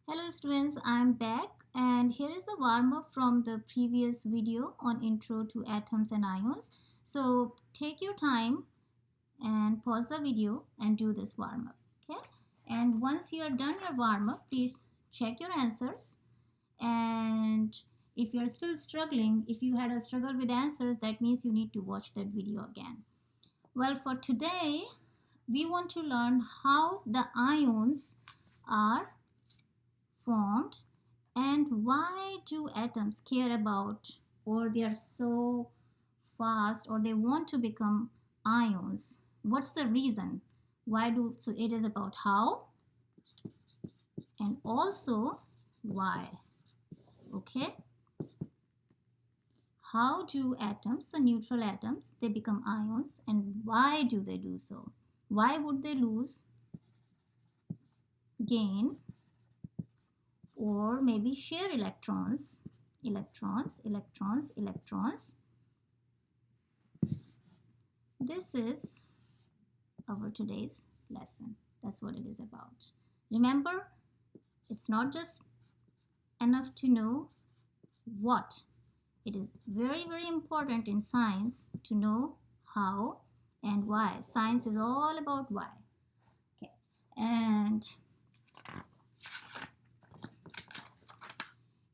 Hello students, I'm back and here is the warm-up from the previous video on Intro to Atoms and Ions. So take your time and pause the video and do this warm-up. Okay? And once you are done your warm-up, please check your answers. And if you're still struggling, if you had a struggle with answers, that means you need to watch that video again. Well, for today, we want to learn how the ions are formed and why do atoms care about, or they are so fast, or they want to become ions. What's the reason? So it is about how and also why. Okay, how do atoms, the neutral atoms, they become ions, and why do they do so? Why would they lose, gain, or maybe share electrons? This is our today's lesson. That's what it is about. Remember, it's not just enough to know what. It is very, very important in science to know how and why. Science is all about why. Okay, and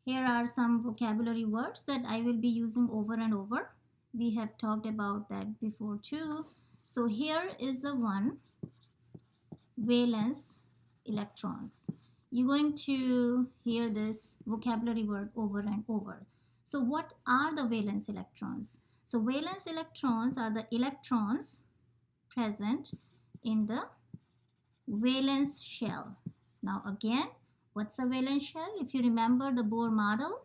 here are some vocabulary words that I will be using over and over. We have talked about that before too. So here is the one, valence electrons. You're going to hear this vocabulary word over and over. So what are the valence electrons? So valence electrons are the electrons present in the valence shell. Now again, what's a valence shell? If you remember the Bohr model,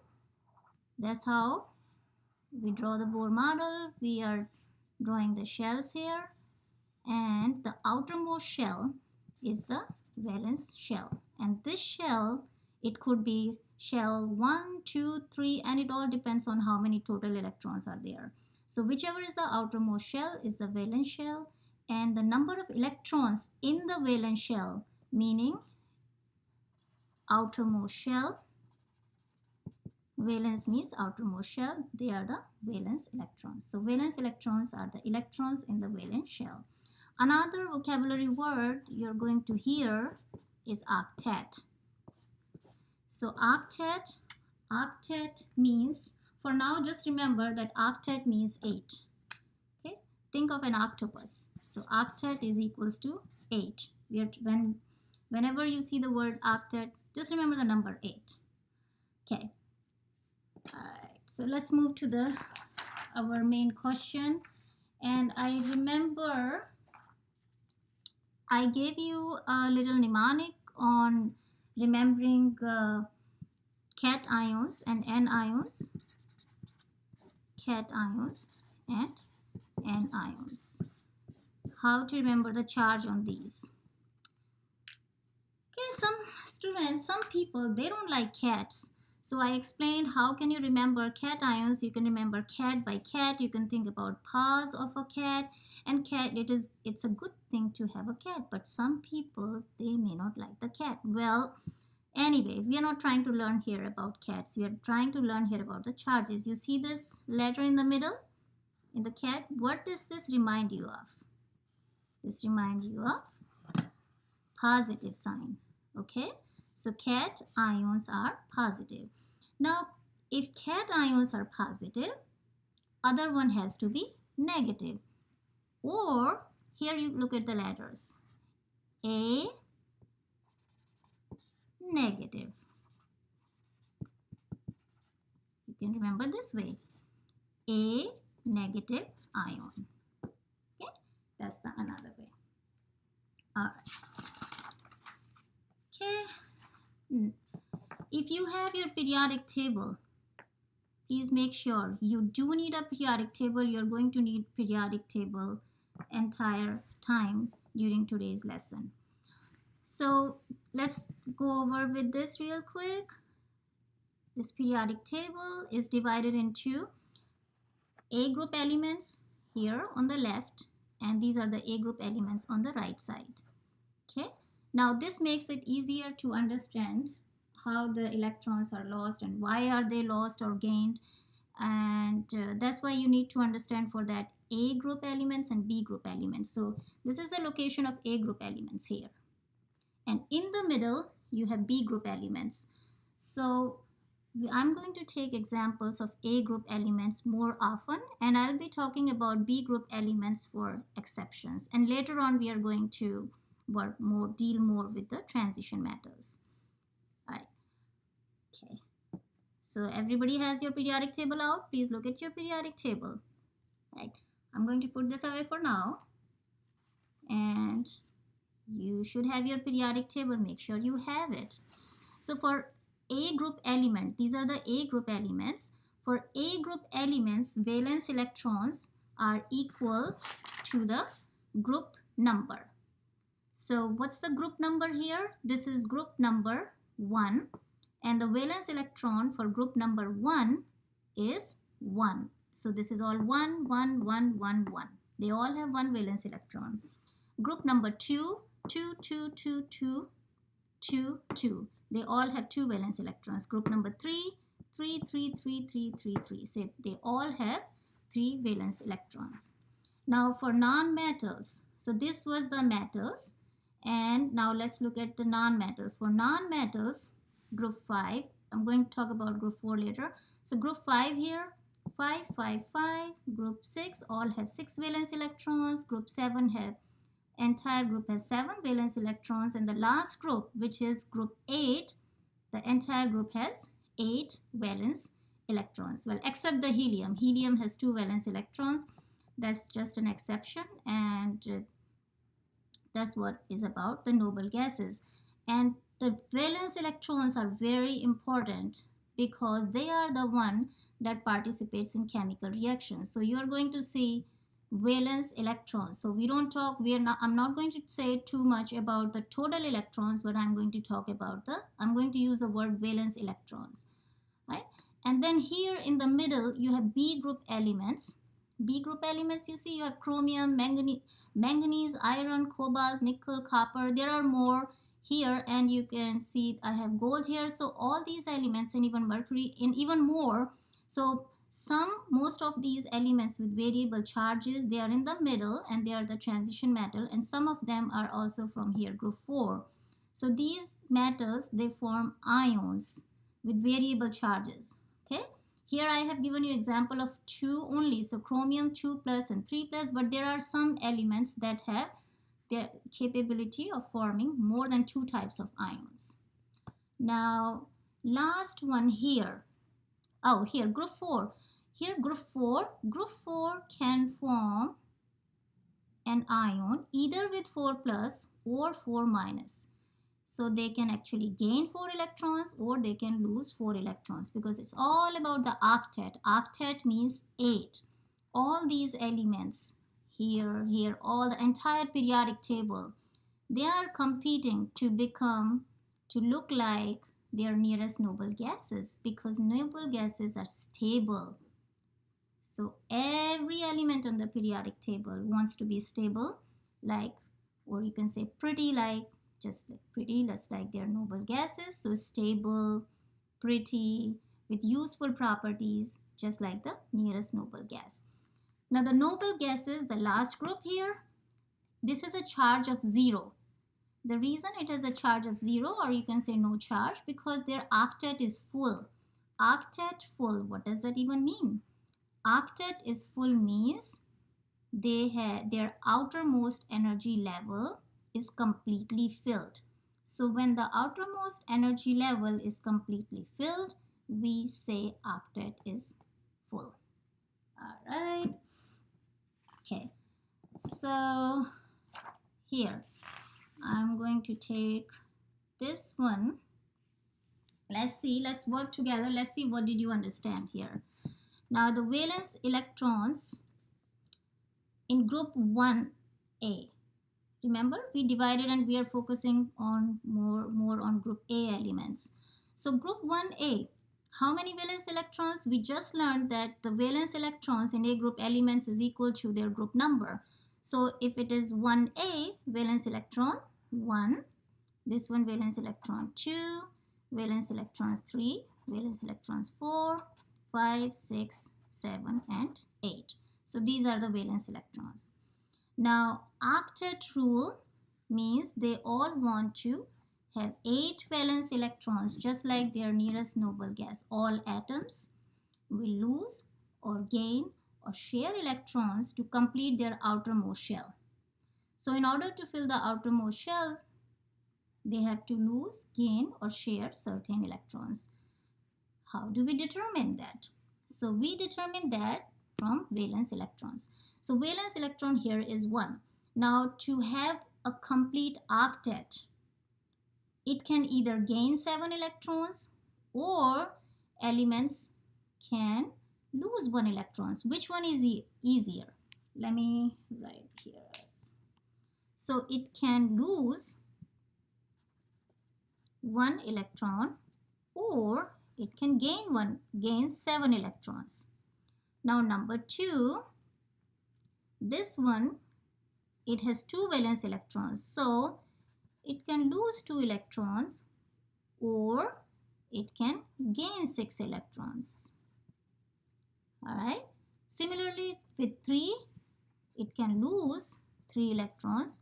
that's how we draw the Bohr model. We are drawing the shells here, and the outermost shell is the valence shell. And this shell, it could be shell 1, 2, 3, and it all depends on how many total electrons are there. So whichever is the outermost shell is the valence shell, and the number of electrons in the valence shell, meaning outermost shell, valence means outermost shell, they are the valence electrons. So valence electrons are the electrons in the valence shell. Another vocabulary word you're going to hear is octet. So octet means, for now just remember that octet means 8. Okay, think of an octopus. So octet is equals to 8. Whenever you see the word octet, just remember the number 8. Okay. Alright, so let's move to our main question. And I remember I gave you a little mnemonic on remembering cation ions and anions, cation ions and anions. How to remember the charge on these. Okay, some students, some people, they don't like cats. So I explained how can you remember cations. You can remember cat by cat. You can think about paws of a cat. And cat, it's a good thing to have a cat. But some people, they may not like the cat. Well, anyway, we are not trying to learn here about cats. We are trying to learn here about the charges. You see this letter in the middle, in the cat? What does this remind you of? This reminds you of positive sign. Okay, so cations are positive. Now if cations are positive, other one has to be negative. Or here you look at the letters, A negative. You can remember this way, A negative ion. Okay, that's the another way. All right. Okay, if you have your periodic table, please make sure you do need a periodic table. You're going to need periodic table entire time during today's lesson. So let's go over with this real quick. This periodic table is divided into A group elements here on the left, and these are the A group elements on the right side. Okay, now this makes it easier to understand how the electrons are lost and why are they lost or gained. And that's why you need to understand for that A group elements and B group elements. So this is the location of A group elements here. And in the middle, you have B group elements. So I'm going to take examples of A group elements more often, and I'll be talking about B group elements for exceptions. And later on, we are going to deal more with the transition metals. All right. Okay. So everybody has your periodic table out. Please look at your periodic table. Right. I'm going to put this away for now. And you should have your periodic table. Make sure you have it. So for A group element, these are the A group elements. For A group elements, valence electrons are equal to the group number. So what's the group number here? This is group number 1. And the valence electron for group number 1 is 1. So this is all 1, 1, 1, 1, 1. They all have one valence electron. Group number 2, 2, 2, 2, 2, 2, 2. They all have 2 valence electrons. Group number 3, 3, 3, 3, 3, 3, 3. So they all have 3 valence electrons. Now for non-metals. So this was the metals. And now let's look at the non-metals. For non-metals, group 5. I'm going to talk about group 4 later. So group 5 here, 5, 5, 5. Group 6 all have 6 valence electrons. Group 7 have, entire group has 7 valence electrons. And the last group, which is group 8, the entire group has 8 valence electrons. Well, except the helium. Helium has 2 valence electrons. That's just an exception. And that's what is about the noble gases. And the valence electrons are very important because they are the one that participates in chemical reactions. So you are going to see valence electrons. So we don't talk, I'm not going to say too much about the total electrons, but I'm going to talk about I'm going to use the word valence electrons, right? And then here in the middle, you have B group elements. B group elements, you see, you have chromium, manganese, iron, cobalt, nickel, copper. There are more here, and you can see I have gold here. So all these elements, and even mercury, and even more. So most of these elements with variable charges, they are in the middle and they are the transition metal, and some of them are also from here, group 4. So these metals, they form ions with variable charges. Okay. Here I have given you example of 2 only, so chromium 2 plus and 3 plus, but there are some elements that have the capability of forming more than 2 types of ions. Now, last one here. Oh, here, group 4. Here, group 4 can form an ion either with 4 plus or 4 minus. So they can actually gain 4 electrons or they can lose 4 electrons, because it's all about the octet. Octet means 8. All these elements here, all the entire periodic table, they are competing to look like their nearest noble gases, because noble gases are stable. So every element on the periodic table wants to be stable, like, or you can say pretty, like, just like their noble gases. So stable, pretty, with useful properties, just like the nearest noble gas. Now the noble gases, the last group here, this is a charge of 0. The reason it has a charge of 0, or you can say no charge, because their octet is full. Octet full, what does that even mean? Octet is full means their outermost energy level is completely filled. So when the outermost energy level is completely filled, we say octet is full. All right. Okay. So here, I'm going to take this one. Let's work together. Let's see what did you understand here. Now the valence electrons in group 1A. Remember, we divided and we are focusing on more on group A elements. So group 1A, how many valence electrons? We just learned that the valence electrons in A group elements is equal to their group number. So if it is 1A, valence electron 1, this one valence electron 2, valence electrons 3, valence electrons 4, 5, 6, 7, and 8. So these are the valence electrons. Now, octet rule means they all want to have 8 valence electrons, just like their nearest noble gas. All atoms will lose or gain or share electrons to complete their outermost shell. So in order to fill the outermost shell, they have to lose, gain, or share certain electrons. How do we determine that? So we determine that from valence electrons. So valence electron here is 1. Now to have a complete octet, it can either gain 7 electrons or elements can lose 1 electrons. Which one is easier? Let me write here. So it can lose 1 electron or it can gain 7 electrons. Now number 2, this one, it has 2 valence electrons, so it can lose 2 electrons or it can gain 6 electrons. Alright, similarly with 3, it can lose 3 electrons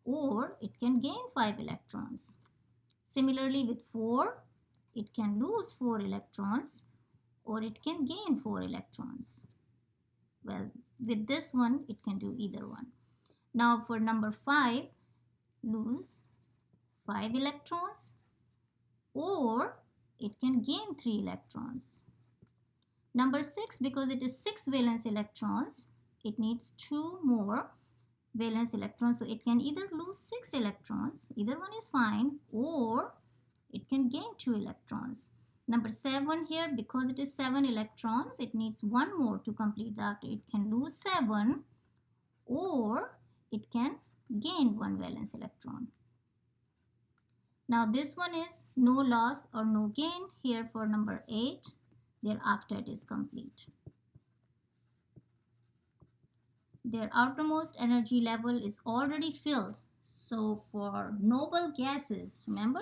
or it can gain 5 electrons. Similarly with 4, it can lose 4 electrons or it can gain 4 electrons. Well, with this one, it can do either one. Now for number 5, lose 5 electrons or it can gain 3 electrons. Number 6, because it is 6 valence electrons, it needs 2 more valence electrons. So it can either lose 6 electrons, either one is fine, or it can gain 2 electrons. Number 7 here, because it is 7 electrons, it needs 1 more to complete the octet. It can lose 7 or it can gain 1 valence electron. Now this one is no loss or no gain. Here for number 8, their octet is complete. Their outermost energy level is already filled. So for noble gases, remember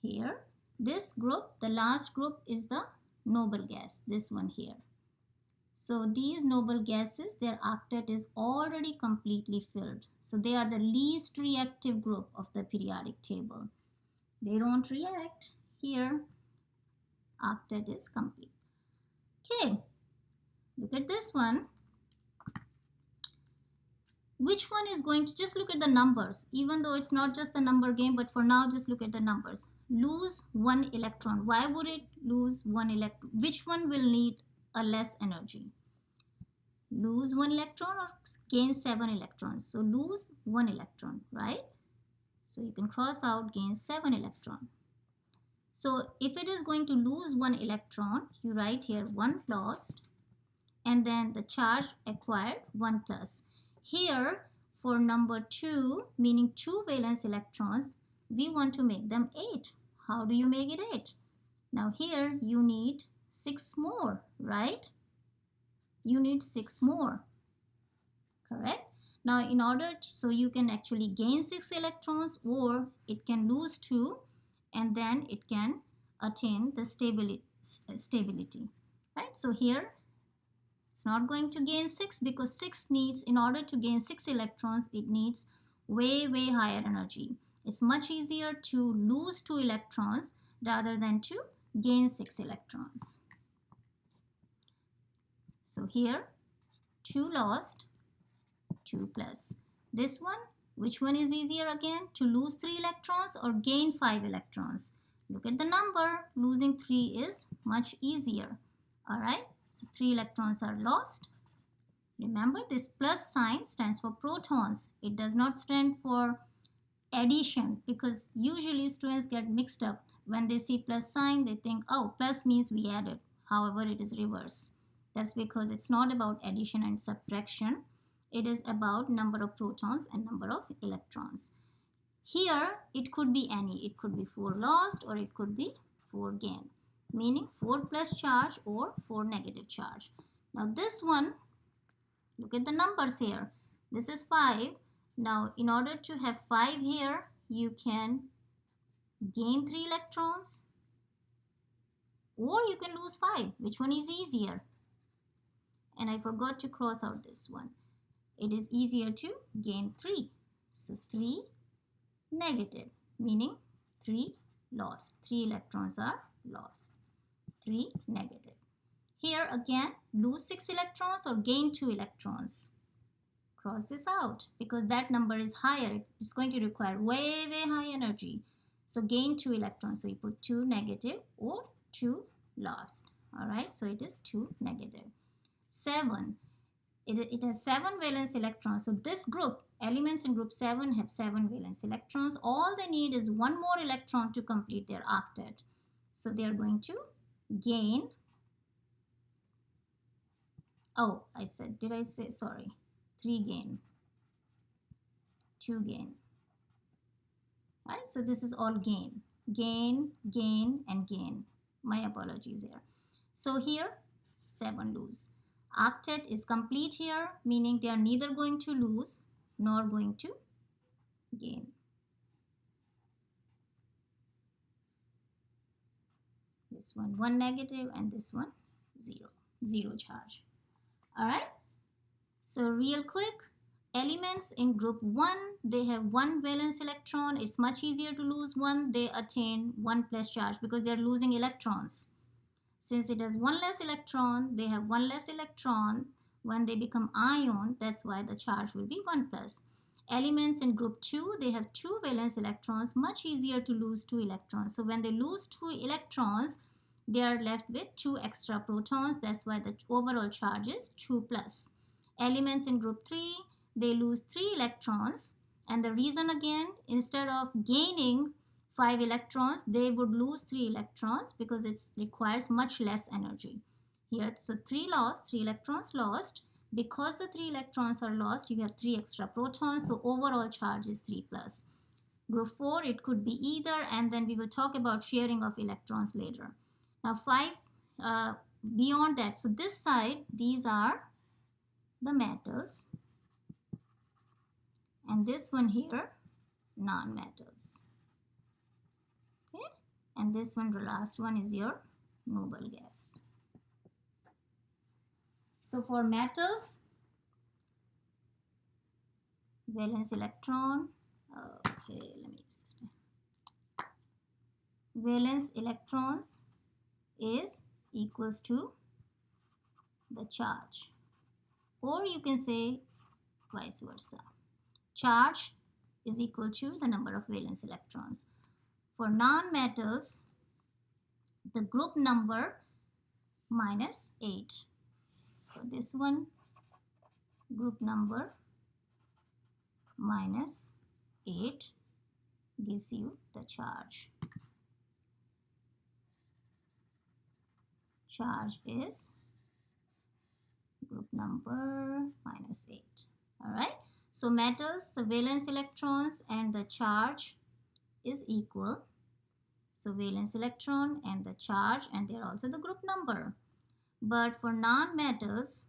here, this group, the last group is the noble gas, this one here. So these noble gases, their octet is already completely filled. So they are the least reactive group of the periodic table. They don't react. Here, octet is complete. Okay, look at this one. Which one is going to, just look at the numbers, even though it's not just the number game, but for now just look at the numbers. Lose 1 electron. Why would it lose 1 electron? Which one will need a less energy? Lose 1 electron or gain 7 electrons? So lose 1 electron, right? So you can cross out gain 7 electron. So if it is going to lose 1 electron, you write here 1 lost and then the charge acquired 1 plus. Here for number 2, meaning 2 valence electrons, we want to make them 8. How do you make it 8? Now here you need 6 more, right? You need 6 more, correct? Now in order to, so you can actually gain 6 electrons or it can lose 2 and then it can attain the stability, right? So here it's not going to gain 6 because 6 needs, in order to gain 6 electrons, it needs way higher energy. It's much easier to lose 2 electrons rather than to gain 6 electrons. So here 2 lost, 2 plus. This one, which one is easier again? To lose 3 electrons or gain 5 electrons? Look at the number. Losing 3 is much easier. Alright, so 3 electrons are lost. Remember, this plus sign stands for protons. It does not stand for addition because usually students get mixed up. When they see plus sign, they think, oh, plus means we added. However, it is reverse. That's because it's not about addition and subtraction. It is about number of protons and number of electrons. Here, it could be any. It could be 4 lost or it could be 4 gained, meaning 4 plus charge or 4 negative charge. Now this one, look at the numbers here. This is 5. Now in order to have 5 here, you can gain 3 electrons or you can lose 5. Which one is easier? And I forgot to cross out this one. It is easier to gain 3. So 3 negative, meaning 3 lost. 3 electrons are lost. 3 negative. Here again, lose 6 electrons or gain 2 electrons. Cross this out because that number is higher. It's going to require way high energy. So gain 2 electrons. So you put 2 negative or 2 lost. Alright, so it is 2 negative. 7. It has 7 valence electrons. So this group, elements in group 7 have 7 valence electrons. All they need is one more electron to complete their octet. So they are going to gain, oh, did I say, sorry, 3 gain, 2 gain. Right, so this is all gain, gain, gain, and gain. My apologies here. So here, 7 lose. Octet is complete here, meaning they are neither going to lose nor going to gain. This one 1 negative and this one 0 charge. Alright, so real quick, elements in group 1, they have 1 valence electron. It's much easier to lose 1. They attain 1 plus charge because they are losing electrons. Since it has 1 less electron, they have 1 less electron. When they become ion, that's why the charge will be 1 plus. Elements in group 2, they have 2 valence electrons. Much easier to lose 2 electrons. So when they lose 2 electrons, they are left with 2 extra protons. That's why the overall charge is 2 plus. Elements in group 3, they lose 3 electrons. And the reason again, instead of gaining 5 electrons, they would lose 3 electrons because it requires much less energy. Here, so 3 lost, 3 electrons lost. Because the 3 electrons are lost, you have 3 extra protons. So overall charge is 3 plus. Group 4, it could be either, and then we will talk about sharing of electrons later. Now 5, beyond that, so this side, these are the metals. And this one here, non-metals. Okay, and this one, the last one is your noble gas. So for metals, valence electron, okay, let me use this one. Valence electrons is equals to the charge, or you can say vice versa. Charge is equal to the number of valence electrons. For non-metals, the group number minus 8. So this one, group number minus 8 gives you the charge. Charge is group number minus 8. Alright, so metals, the valence electrons and the charge is equal. So valence electron and the charge, and they are also the group number. But for non-metals,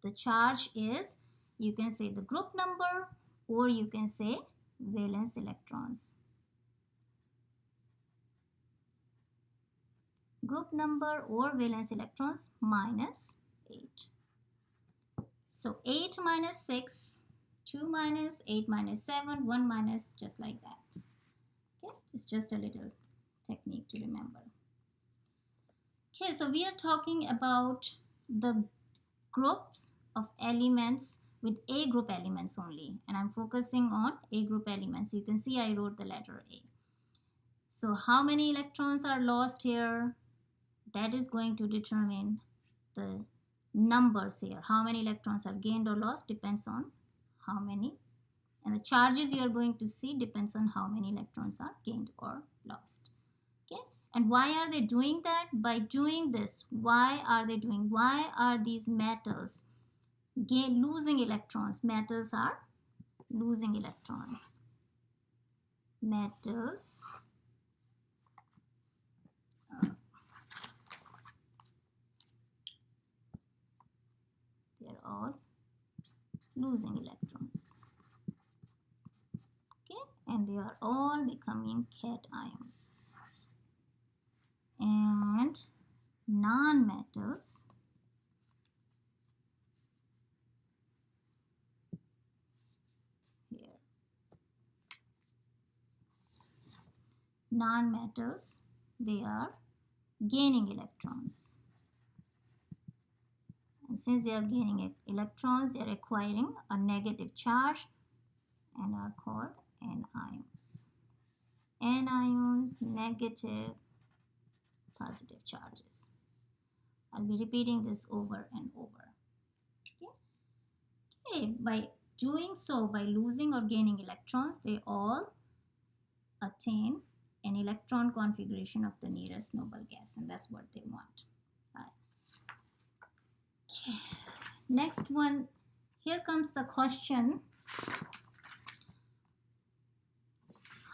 the charge is, you can say the group number, or you can say valence electrons. Group number or valence electrons minus 8. So 8 minus 6, 2 minus, 8 minus 7, 1 minus, just like that. Okay, it's just a little technique to remember. Okay, so we are talking about the groups of elements with A group elements only, and I'm focusing on A group elements. You can see I wrote the letter A. So how many electrons are lost here? That is going to determine the numbers here. How many electrons are gained or lost depends on how many, and the charges you are going to see depends on how many electrons are gained or lost. Okay, and why are they doing that? By doing this, why are these metals losing electrons? Metals are losing electrons. Metals they're all losing electrons. Okay, and they are all becoming cations. And nonmetals here. Nonmetals, they are gaining electrons. And since they are gaining electrons, they are acquiring a negative charge and are called anions. Anions, negative, positive charges. I'll be repeating this over and over. Okay, by doing so, by losing or gaining electrons, they all attain an electron configuration of the nearest noble gas, and that's what they want. Okay. Next one, here comes the question: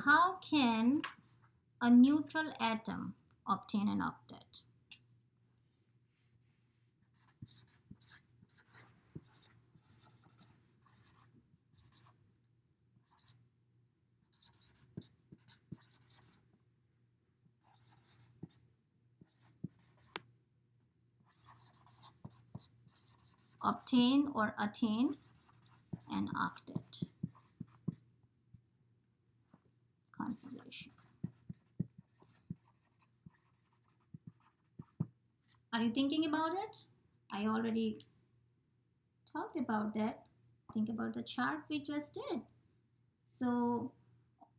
how can a neutral atom obtain an octet? Obtain or attain an octet configuration. Are you thinking about it? I already talked about that. Think about the chart we just did. So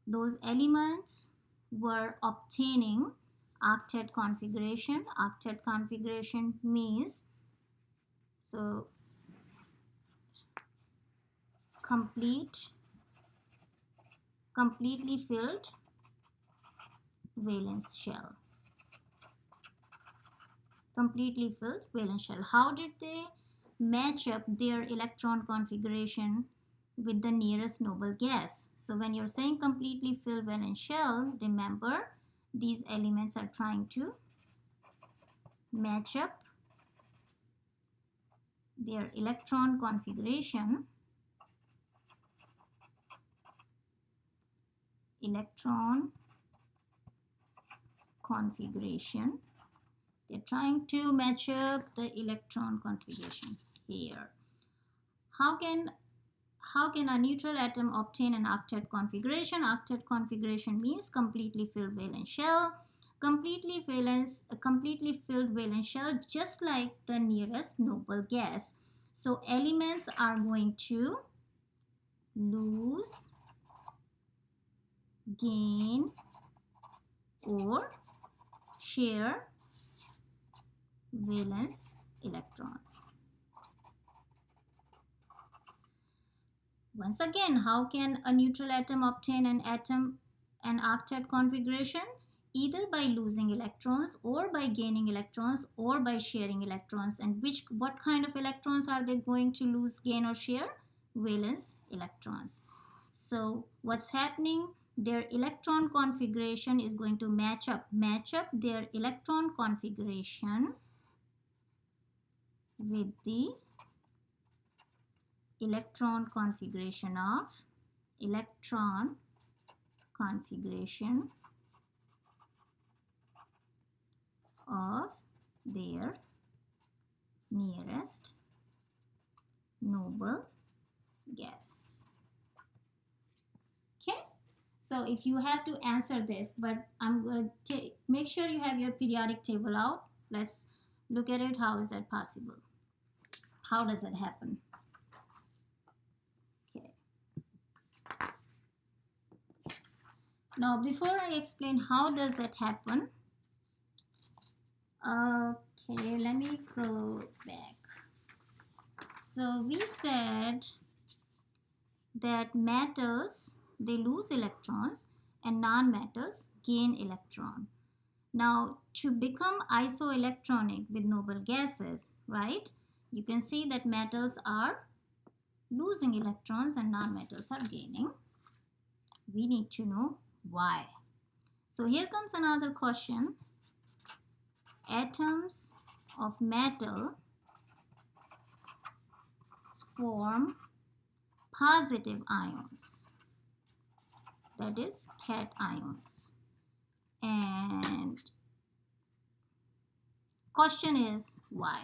those elements were obtaining octet configuration. Octet configuration means completely filled valence shell. Completely filled valence shell. How did they match up their electron configuration with the nearest noble gas? So when you're saying completely filled valence shell, remember these elements are trying to match up their electron configuration they're trying to match up the electron configuration here. How can a neutral atom obtain an octet configuration? Octet configuration means completely filled valence shell. Completely filled valence shell, just like the nearest noble gas. So elements are going to lose, gain, or share valence electrons. Once again, how can a neutral atom obtain an octet configuration? Either by losing electrons or by gaining electrons or by sharing electrons. And what kind of electrons are they going to lose, gain, or share? Valence electrons. So what's happening? Their electron configuration is going to match up their electron configuration with the electron configuration of their nearest noble gas. Okay, so if you have to answer this, but I'm going to make sure you have your periodic table out. Let's look at it. How is that possible? How does it happen? Okay. Now, before I explain how does that happen, okay, let me go back. So we said that metals, they lose electrons and non-metals gain electron. Now, to become isoelectronic with noble gases, right, you can see that metals are losing electrons and non-metals are gaining. We need to know why. So here comes another question. Atoms of metal form positive ions, that is cations, and Question is why?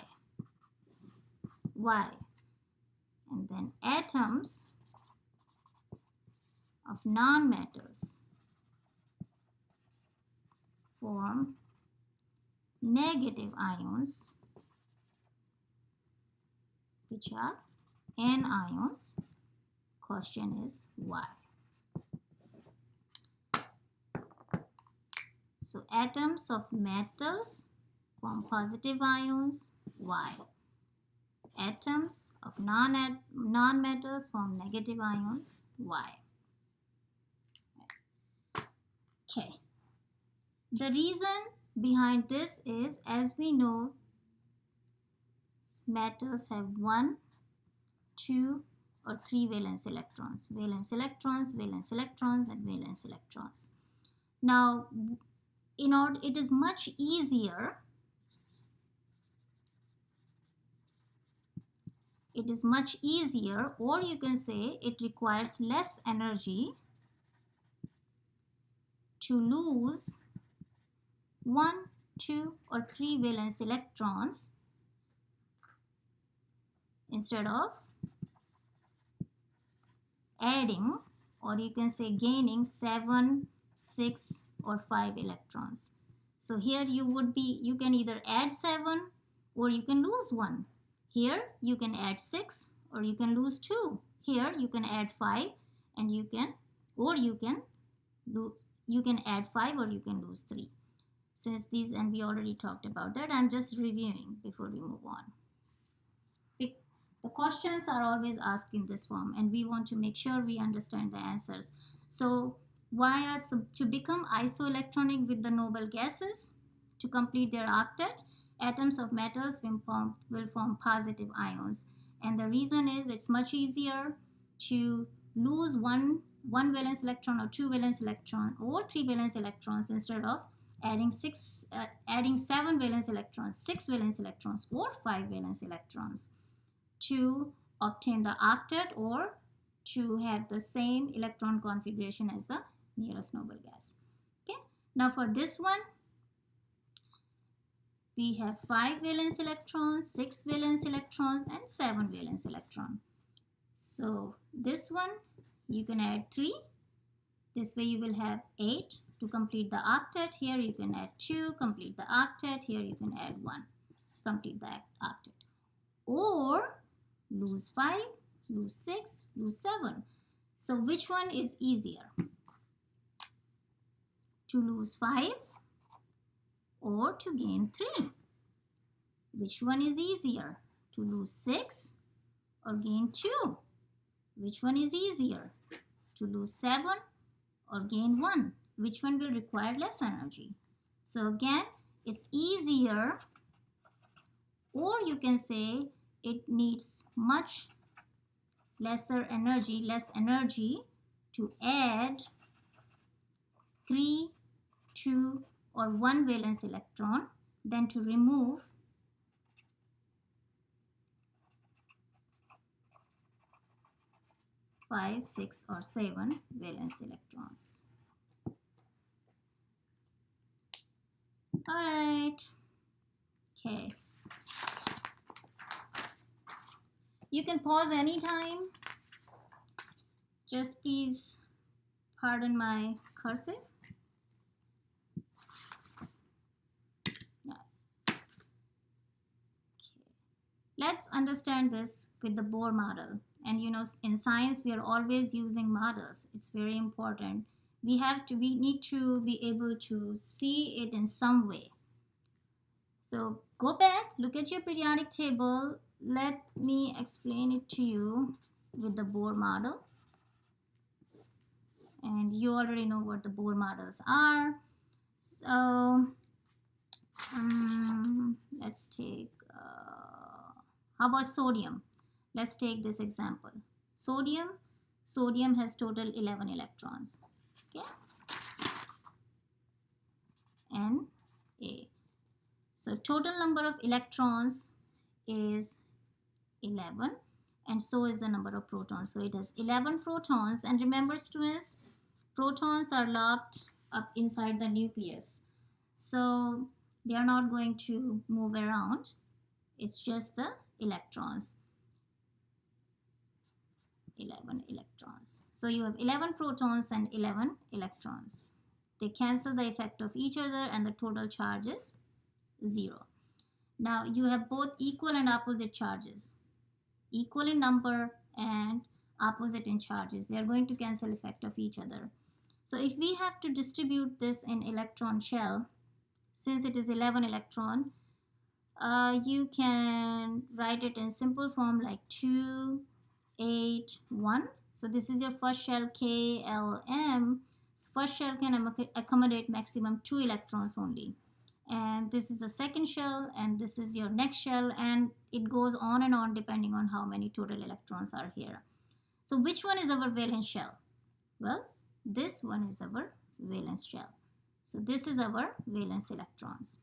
Why? And then atoms of nonmetals form negative ions, which are anions. Question is why? So atoms of metals form positive ions. Why? Atoms of non-metals form negative ions. Why? Okay. The reason behind this is, as we know, metals have 1, 2, or 3 valence electrons. Valence electrons, valence electrons, and valence electrons. Now, it is much easier. It is much easier, or you can say it requires less energy to lose 1, 2, or 3 valence electrons instead of adding, or you can say gaining 7, 6, or 5 electrons. So here you can either add 7 or you can lose 1. Here you can add 6 or you can lose 2. Here you can add 5 and you can add 5 or you can lose 3. Since these, and we already talked about that, I'm just reviewing before we move on. The questions are always asked in this form and we want to make sure we understand the answers. So to become isoelectronic with the noble gases, to complete their octet, atoms of metals will form positive ions. And the reason is it's much easier to lose one valence electron or 2 valence electron or 3 valence electrons instead of adding 7 valence electrons, 6 valence electrons, or 5 valence electrons to obtain the octet or to have the same electron configuration as the nearest noble gas. Okay. Now for this one, we have 5 valence electrons, 6 valence electrons, and 7 valence electron. So this one you can add 3. This way you will have 8 to complete the octet. Here you can add 2, complete the octet. Here you can add 1, complete the octet. Or lose 5, lose 6, lose 7. So which one is easier? To lose 5 or to gain 3? Which one is easier? To lose 6 or gain 2? Which one is easier? To lose 7 or gain 1? Which one will require less energy? So again, it's easier, or you can say it needs much less energy to add 3, 2, or 1 valence electron than to remove 5, 6, or 7 valence electrons. Alright, okay. You can pause anytime. Just please pardon my cursive. Yeah. Okay. Let's understand this with the Bohr model. And you know, in science, we are always using models. It's very important. We need to be able to see it in some way. So go back, look at your periodic table. Let me explain it to you with the Bohr model. And you already know what the Bohr models are. So let's take, how about sodium? Let's take this example. Sodium has total 11 electrons. Okay. Na. So total number of electrons is 11, and so is the number of protons. So it has 11 protons, and remember students, protons are locked up inside the nucleus. So They are not going to move around. It's just the electrons. 11 electrons. So you have 11 protons and 11 electrons. They cancel the effect of each other and the total charge is 0. Now you have both equal and opposite charges. Equal in number and opposite in charges. They are going to cancel effect of each other. So if we have to distribute this in electron shell, since it is 11 electron, you can write it in simple form like 2, 8, 1. So this is your first shell KLM. So first shell can accommodate maximum 2 electrons only. And this is the second shell, and this is your next shell, and it goes on and on depending on how many total electrons are here. So which one is our valence shell? Well, this one is our valence shell. So this is our valence electrons.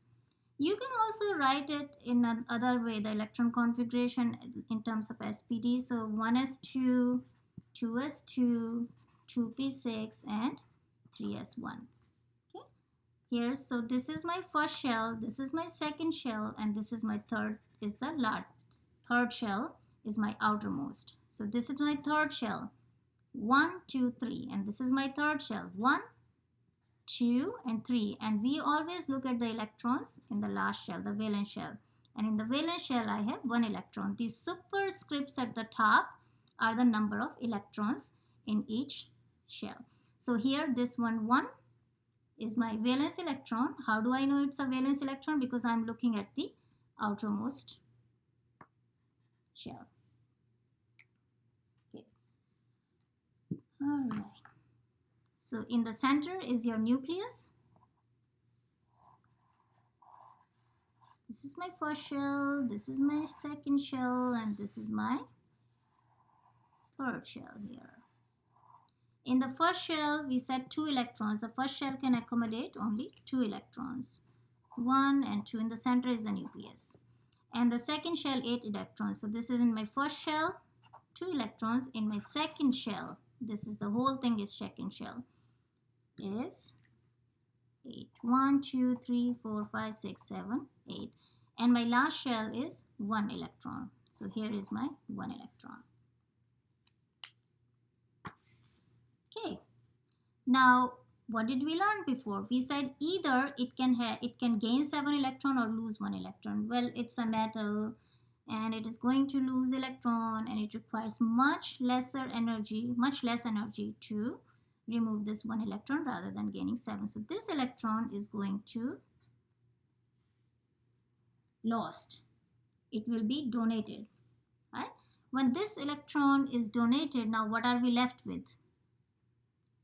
You can also write it in another way, the electron configuration in terms of SPD. So 1s2, 2s2, 2p6, and 3s1. Okay. Here, so this is my first shell, this is my second shell, and this is my third shell is my outermost. So this is my third shell, 1, 2, 3, and this is my third shell, 1, 2, and 3, and we always look at the electrons in the last shell, the valence shell, and in the valence shell I have 1 electron. These superscripts at the top are the number of electrons in each shell. So here this one 1 is my valence electron. How do I know it's a valence electron? Because I'm looking at the outermost shell. Okay. All right. So in the center is your nucleus. This is my first shell, this is my second shell, and this is my third shell here. In the first shell, we said 2 electrons. The first shell can accommodate only 2 electrons. 1 and 2. In the center is the nucleus. And the second shell, 8 electrons. So this is in my first shell, 2 electrons. In my second shell, this is the whole thing is second shell, is 8. 1, 2, 3, 4, 5, 6, 7, 8. And my last shell is 1 electron. So here is my 1 electron. Okay. Now, what did we learn before? We said either it can gain 7 electron or lose 1 electron. Well, it's a metal and it is going to lose electron, and it requires much less energy to remove this 1 electron rather than gaining 7. So this electron is going to lost. It will be donated, right? When this electron is donated, now what are we left with?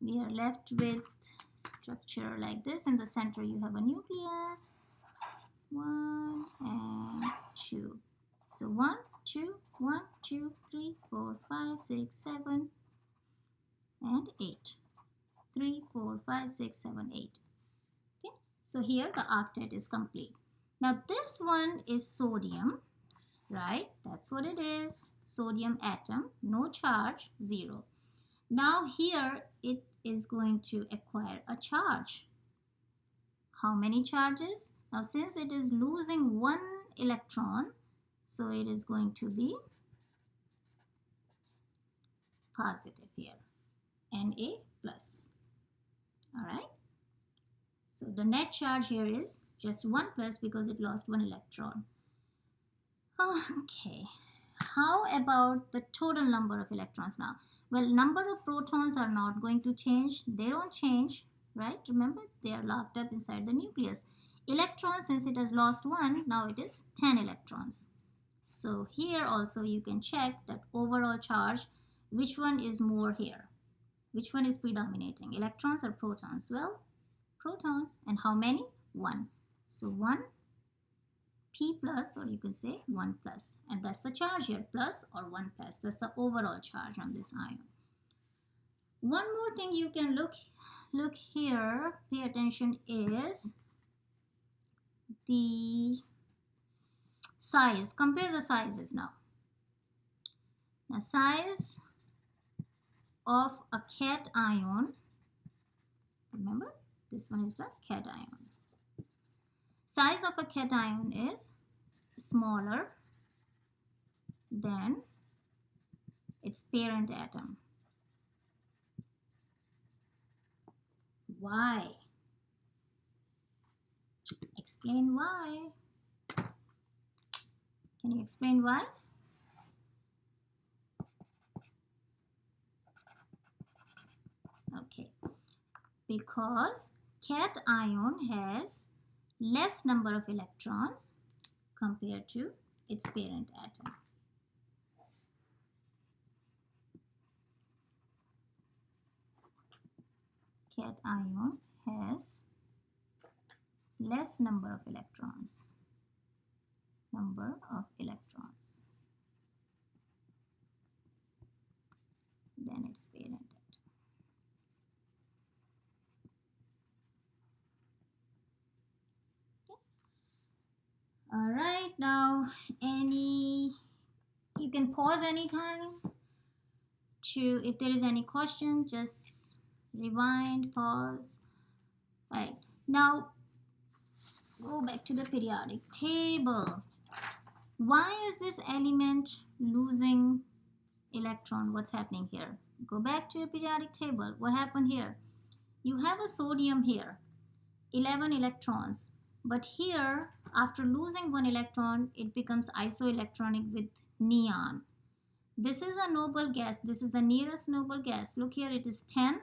We are left with structure like this. In the center you have a nucleus, 1 and 2. So 1, 2, 1, 2, 3, 4, 5, 6, 7, and 8. 3, 4, 5, 6, 7, 8. Okay, so here the octet is complete. Now this one is sodium, right? That's what it is. Sodium atom, no charge, 0. Now here it is going to acquire a charge. How many charges? Now since it is losing 1 electron, so it is going to be positive here, Na plus. Alright, so the net charge here is just 1 plus because it lost 1 electron. Okay, how about the total number of electrons now? Well, number of protons are not going to change. They don't change, right? Remember, they are locked up inside the nucleus. Electrons, since it has lost 1, now it is 10 electrons. So here also you can check that overall charge, which one is more here? Which one is predominating, electrons or protons? Well, protons. And how many? 1. So 1 P plus, or you can say 1 plus. And that's the charge here, plus or 1 plus. That's the overall charge on this ion. One more thing you can look here, pay attention, is the size. Compare the sizes now. Now size of a cation, remember this one is the cation. size of a cation is smaller than its parent atom. Why? Explain why. Can you explain why? Okay, because cation has less number of electrons compared to its parent atom. Cation has less number of electrons. Than its parent atom. Okay. All right, now you can pause anytime if there is any question, just rewind, pause. Right, now go back to the periodic table. Why is this element losing electron? What's happening here? Go back to your periodic table. What happened here? You have a sodium here, 11 electrons, but here after losing one electron it becomes isoelectronic with neon. This is a noble gas. This is the nearest noble gas. Look here, it is 10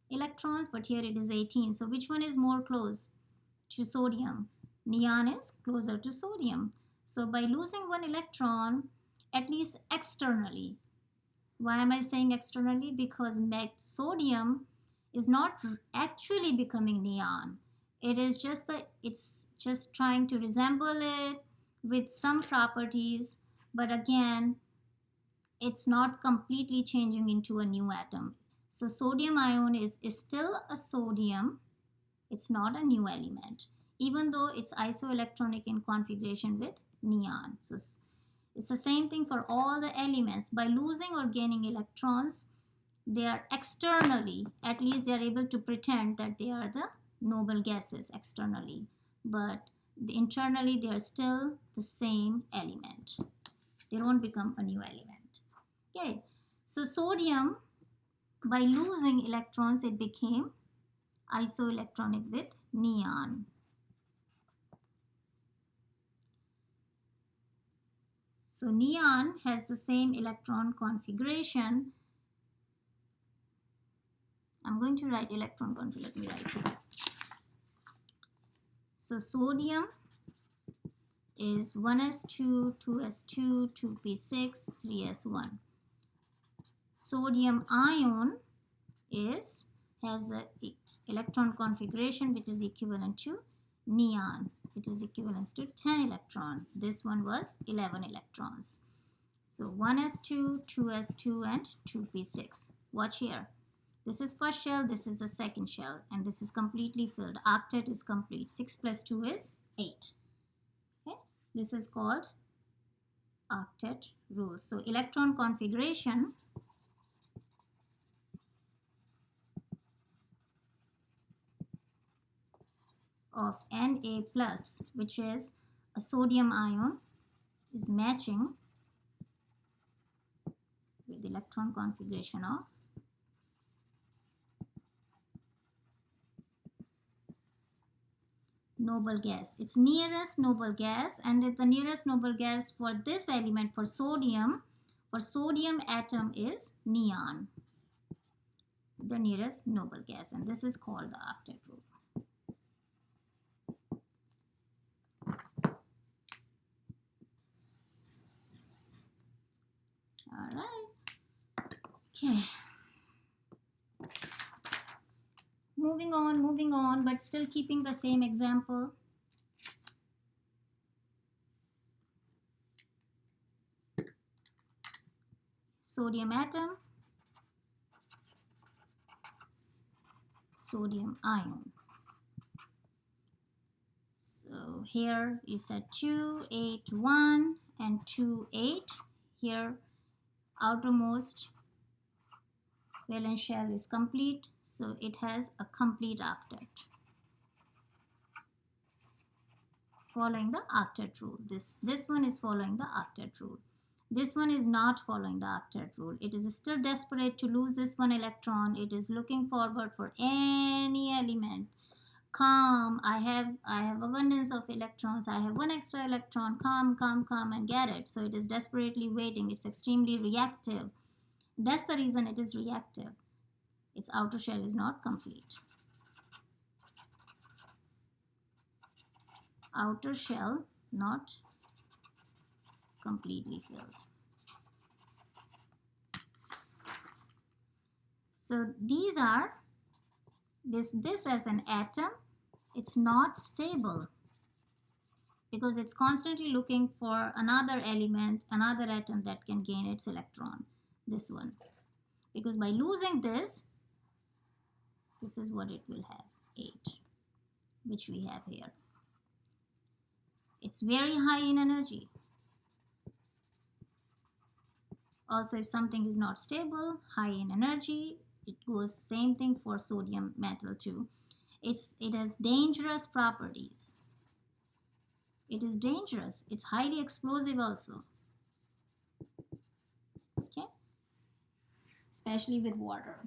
electrons, but here it is 18. So which one is more close to sodium? Neon is closer to sodium. So by losing one electron, at least externally. Why am I saying externally? Because sodium is not actually becoming neon. It's just trying to resemble it with some properties, but again, it's not completely changing into a new atom. So sodium ion is still a sodium. It's not a new element, even though it's isoelectronic in configuration with neon. So it's the same thing for all the elements. By losing or gaining electrons, they are externally, at least they are able to pretend that they are the noble gases externally, but internally they are still the same element. They don't become a new element. Okay, so sodium, by losing electrons, it became isoelectronic with neon. So neon has the same electron configuration. I'm going to write electron configuration. Let me write here. So sodium is 1s2, 2s2, 2p6, 3s1. Sodium ion has the electron configuration which is equivalent to neon, which is equivalent to 10 electron. This one was 11 electrons. So 1s2, 2s2 and 2p6. Watch here. This is first shell, this is the second shell, and this is completely filled. Octet is complete. 6 plus 2 is 8. Okay? This is called octet rule. So electron configuration of Na plus, which is a sodium ion, is matching with electron configuration of noble gas. It's nearest noble gas, and the nearest noble gas for this element, for sodium atom is neon, the nearest noble gas, and this is called the octet rule. All right. Okay. Moving on, but still keeping the same example. Sodium atom, sodium ion. So here you said 2, 8, 1 and 2, 8. Here outermost valence shell is complete, so it has a complete octet. following the octet rule. This one is following the octet rule. This one is not following the octet rule. It is still desperate to lose this one electron. It is looking forward for any element. Come, I have abundance of electrons. I have one extra electron. Come and get it. So it is desperately waiting. It's extremely reactive. That's the reason it is reactive. Its outer shell is not complete. Outer shell not completely filled. So these are this as an atom, it's not stable because it's constantly looking for another element, another atom that can gain its electron. This one, because by losing this is what it will have, 8, which we have here. It's very high in energy. Also, if something is not stable, high in energy, it goes same thing for sodium metal too. It has dangerous properties. It is dangerous. It's highly explosive also. Okay, especially with water.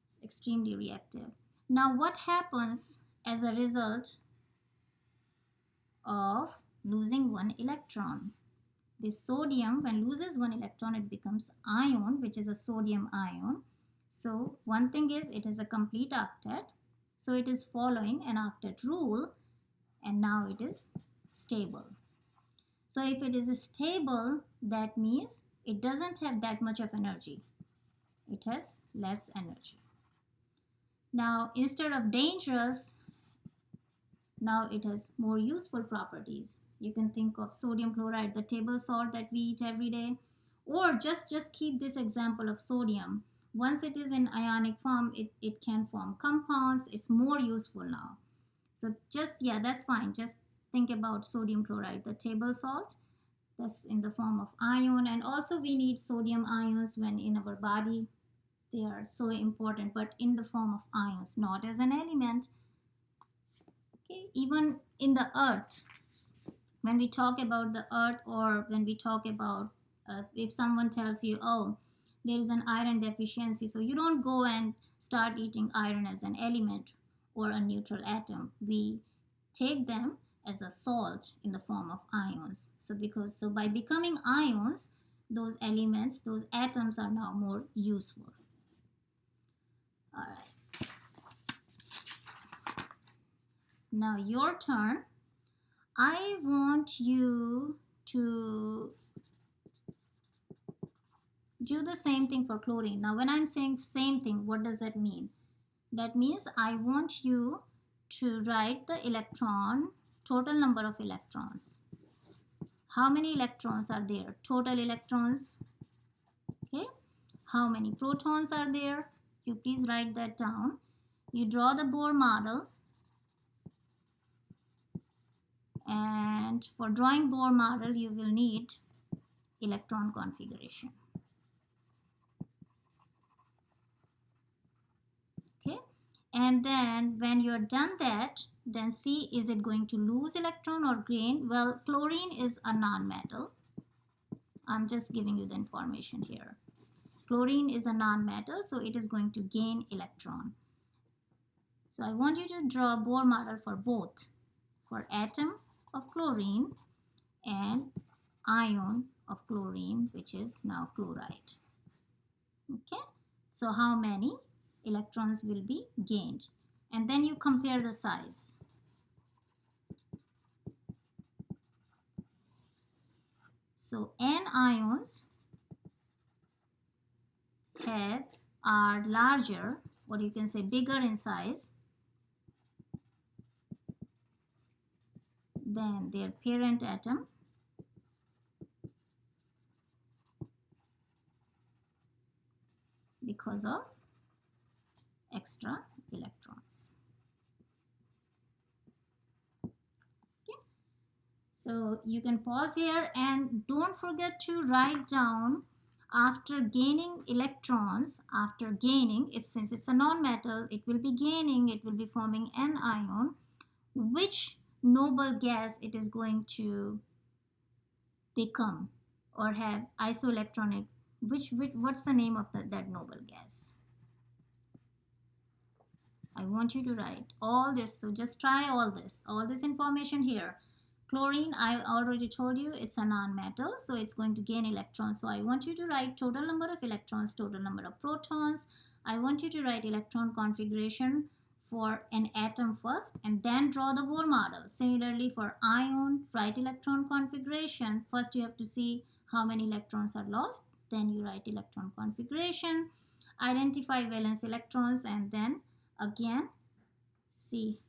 It's extremely reactive. Now, what happens as a result of losing one electron? This sodium, when loses one electron, it becomes ion, which is a sodium ion. So one thing is it is a complete octet. So it is following an octet rule, and now it is stable. So if it is stable, that means it doesn't have that much of energy. It has less energy. Now, instead of dangerous, now it has more useful properties. You can think of sodium chloride, the table salt that we eat every day, or just keep this example of sodium. Once it is in ionic form, it can form compounds. It's more useful now. So that's fine. Just think about sodium chloride, the table salt, that's in the form of ion. And also we need sodium ions when in our body. They are so important, but in the form of ions, not as an element. Okay, even in the earth, when we talk about the earth, or when we talk about if someone tells you, oh, there is an iron deficiency, so you don't go and start eating iron as an element or a neutral atom. We take them as a salt in the form of ions. So by becoming ions, those elements, those atoms are now more useful. All right. Now your turn. I want you to do the same thing for chlorine. Now when I'm saying same thing, what does that mean? That means I want you to write the electron, total number of electrons. How many electrons are there? Total electrons. Okay. How many protons are there? You please write that down. You draw the Bohr model. And for drawing Bohr model, you will need electron configuration. Okay. And then when you're done that, then see, is it going to lose electron or gain? Well, chlorine is a non-metal. I'm just giving you the information here. Chlorine is a non-metal, so it is going to gain electron. So I want you to draw a Bohr model for both, for atom of chlorine and ion of chlorine, which is now chloride. Okay, so how many electrons will be gained? And then you compare the size. So N ions are larger, or you can say bigger in size than their parent atom, because of extra electrons. Okay. So you can pause here and don't forget to write down after gaining electrons, since it's a non-metal, it will be gaining, it will be forming an ion. Which noble gas it is going to become or have isoelectronic, which what's the name of that noble gas? I want you to write all this. So just try all this information here. Chlorine, I already told you it's a non-metal, so it's going to gain electrons. So I want you to write total number of electrons, total number of protons. I want you to write electron configuration for an atom first and then draw the Bohr model. Similarly for ion, write electron configuration. First you have to see how many electrons are lost, then you write electron configuration. Identify valence electrons and then again see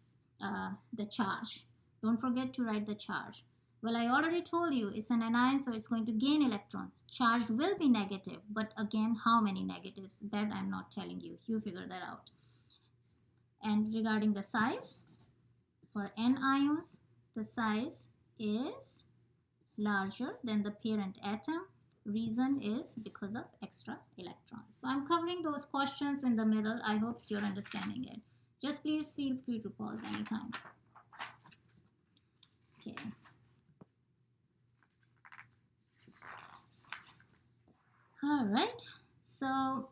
the charge. Don't forget to write the charge. Well, I already told you it's an anion, so it's going to gain electrons. Charge will be negative, but again, how many negatives? That I'm not telling you. You figure that out. And regarding the size, for N ions, the size is larger than the parent atom. Reason is because of extra electrons. So I'm covering those questions in the middle. I hope you're understanding it. Just please feel free to pause anytime. Okay. All right. So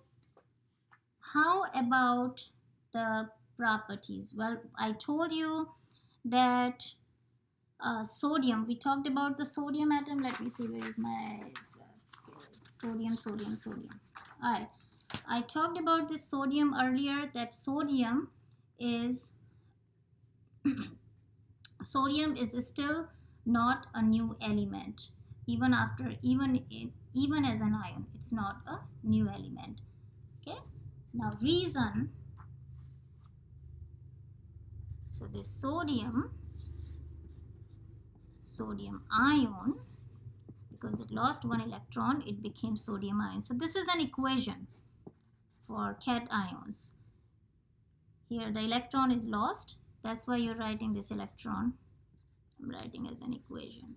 how about the properties? Well, I told you that sodium, we talked about the sodium atom. Let me see, where is my sodium. All right. I talked about this sodium earlier, that sodium is sodium is still not a new element. Even as an ion, it's not a new element. Okay. Now reason, so this sodium ion, because it lost one electron, it became sodium ion. So this is an equation for cations. Here the electron is lost, that's why you're writing this electron. I'm writing as an equation.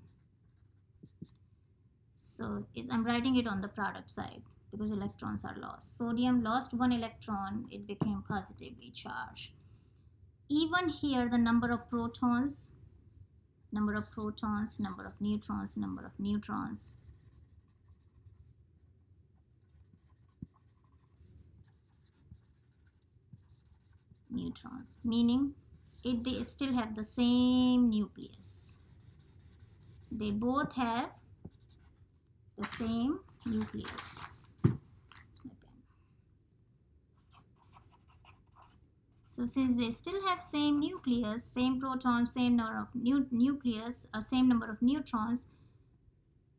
So I'm writing it on the product side because electrons are lost. Sodium lost one electron, it became positively charged. Even here the number of protons, number of neutrons, meaning they still have the same nucleus. They both have the same nucleus. So since they still have same nucleus, same protons, same number of nucleus, same number of neutrons,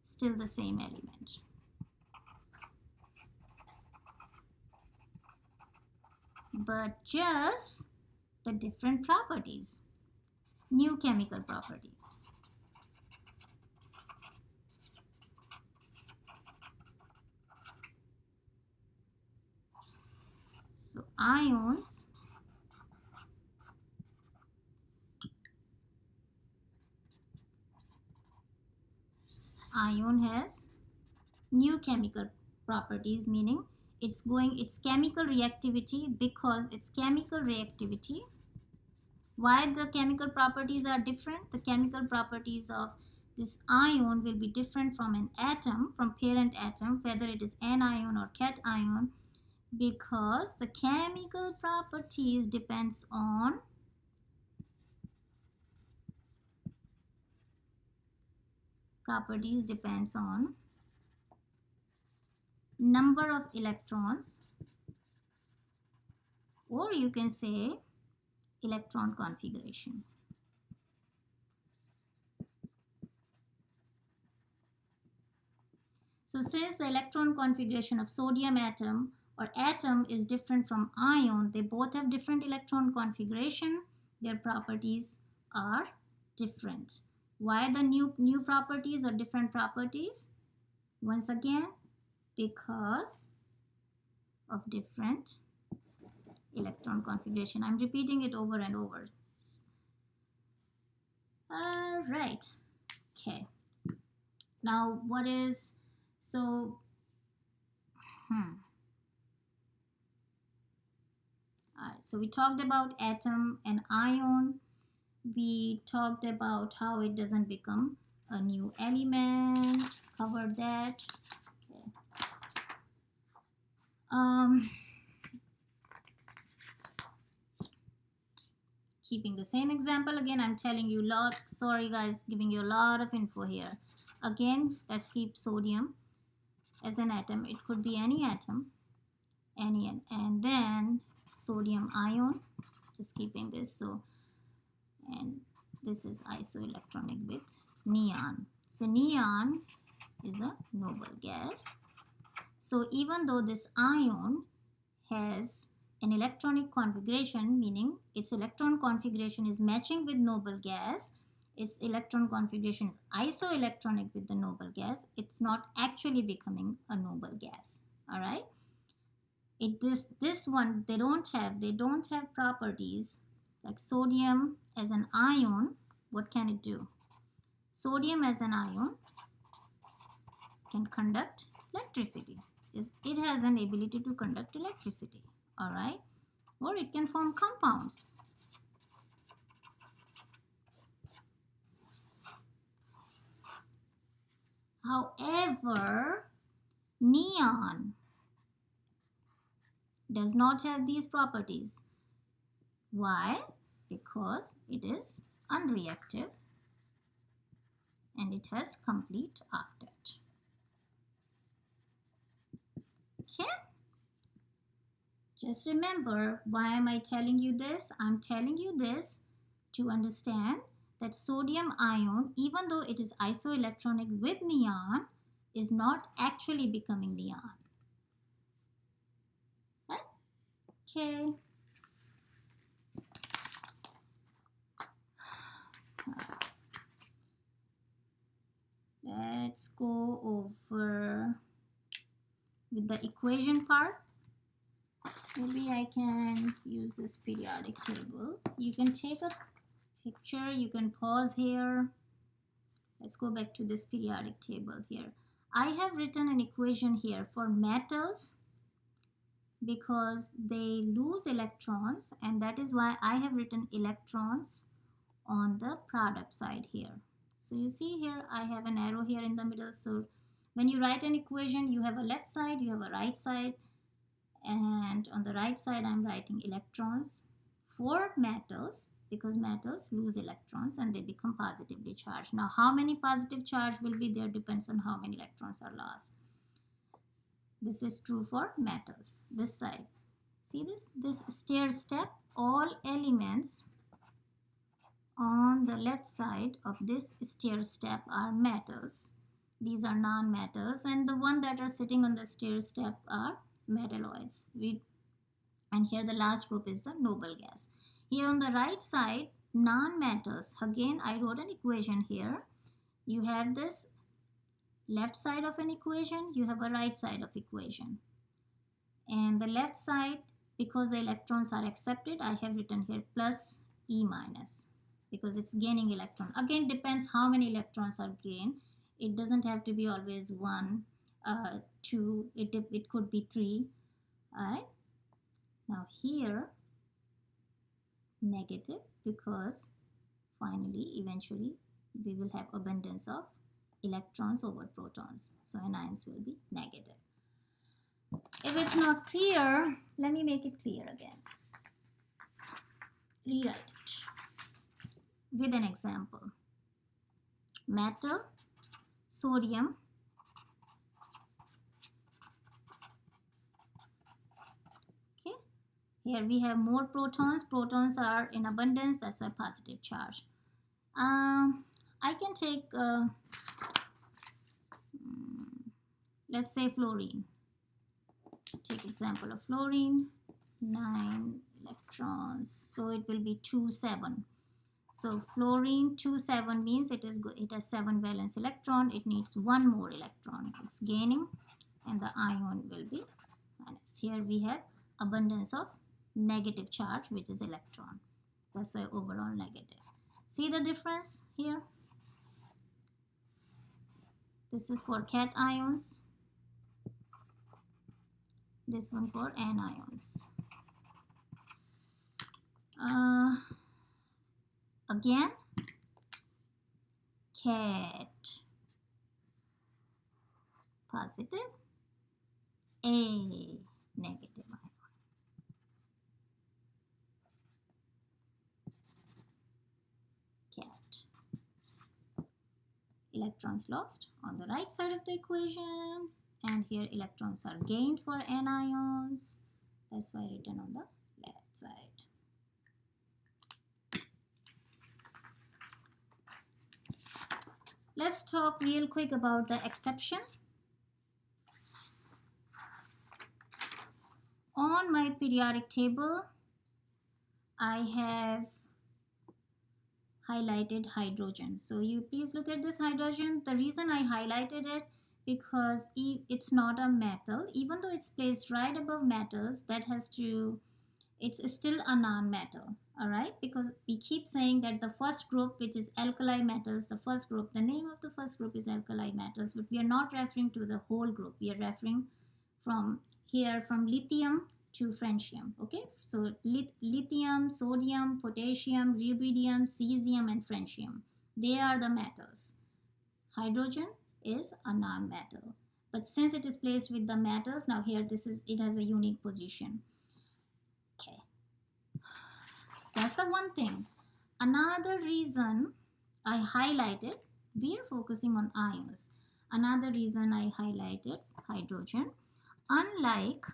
still the same element. But just the different properties, new chemical properties. So ions ion has new chemical properties, meaning its chemical reactivity, because its chemical reactivity, why the chemical properties are different? The chemical properties of this ion will be different from an atom, from parent atom, whether it is anion or cation, because the chemical properties depends on number of electrons, or you can say electron configuration. So since the electron configuration of sodium atom or atom is different from ion, they both have different electron configuration, their properties are different. Why the new properties or different properties? Once again, because of different electron configuration. I'm repeating it over and over. All right. Okay. Now what is, so Alright, so we talked about atom and ion. We talked about how it doesn't become a new element, covered that. Okay. Keeping the same example again, I'm telling you a lot, sorry guys, giving you a lot of info here. Again, let's keep sodium as an atom. It could be any atom, and then sodium ion, just keeping this. So, and this is isoelectronic with neon. So neon is a noble gas. So even though this ion has an electronic configuration, meaning its electron configuration is matching with noble gas, its electron configuration is isoelectronic with the noble gas, it's not actually becoming a noble gas. All right, this one, they don't have properties like sodium as an ion. What can it do? Sodium as an ion can conduct electricity. It has an ability to conduct electricity. All right, or it can form compounds. However, neon does not have these properties. Why? Because it is unreactive and it has complete octet. Okay? Just remember, why am I telling you this? I'm telling you this to understand that sodium ion, even though it is isoelectronic with neon, is not actually becoming neon. Right? Okay. Let's go over with the equation part. Maybe I can use this periodic table. You can take a picture, you can pause here. Let's go back to this periodic table here. I have written an equation here for metals because they lose electrons, and that is why I have written electrons on the product side here. So you see here, I have an arrow here in the middle. So when you write an equation, you have a left side, you have a right side, and on the right side I'm writing electrons for metals, because metals lose electrons and they become positively charged. Now how many positive charge will be there depends on how many electrons are lost. This is true for metals. This side, see this stair step, all elements on the left side of this stair step are metals. These are non-metals, and the one that are sitting on the stair step are metalloids. And here the last group is the noble gas. Here on the right side, non-metals. Again, I wrote an equation here. You have this left side of an equation, you have a right side of equation. And the left side, because the electrons are accepted, I have written here plus E minus, because it's gaining electron. Again, depends how many electrons are gained. It doesn't have to be always 1, 2, it could be 3. Alright. Now here, negative, because finally, eventually, we will have abundance of electrons over protons. So anions will be negative. If it's not clear, let me make it clear again. Rewrite it with an example. Metal, sodium, okay. Here we have more protons. Protons are in abundance, that's why positive charge. I can take, let's say fluorine. Take example of fluorine, 9 electrons, so it will be 2, 7. So fluorine 2, 7 means it has 7 valence electron. It needs 1 more electron. It's gaining, and the ion will be minus. Here we have abundance of negative charge, which is electron. That's why overall negative. See the difference here? This is for cations. This one for anions. Again, cat, positive, A, negative ion. Cat. Electrons lost on the right side of the equation, and here electrons are gained for anions. That's why written on the left side. Let's talk real quick about the exception. On my periodic table, I have highlighted hydrogen. So you please look at this hydrogen. The reason I highlighted it because it's not a metal, even though it's placed right above metals, it's still a non-metal. All right, because we keep saying that the first group, which is alkali metals, the name of the first group is alkali metals, but we are not referring to the whole group. We are referring from lithium to francium. Okay, so lithium, sodium, potassium, rubidium, cesium, and francium, they are the metals. Hydrogen is a non-metal, but since it is placed with the metals, now here it has a unique position. Okay, that's the one thing. Another reason I highlighted, we are focusing on ions. Another reason I highlighted hydrogen, unlike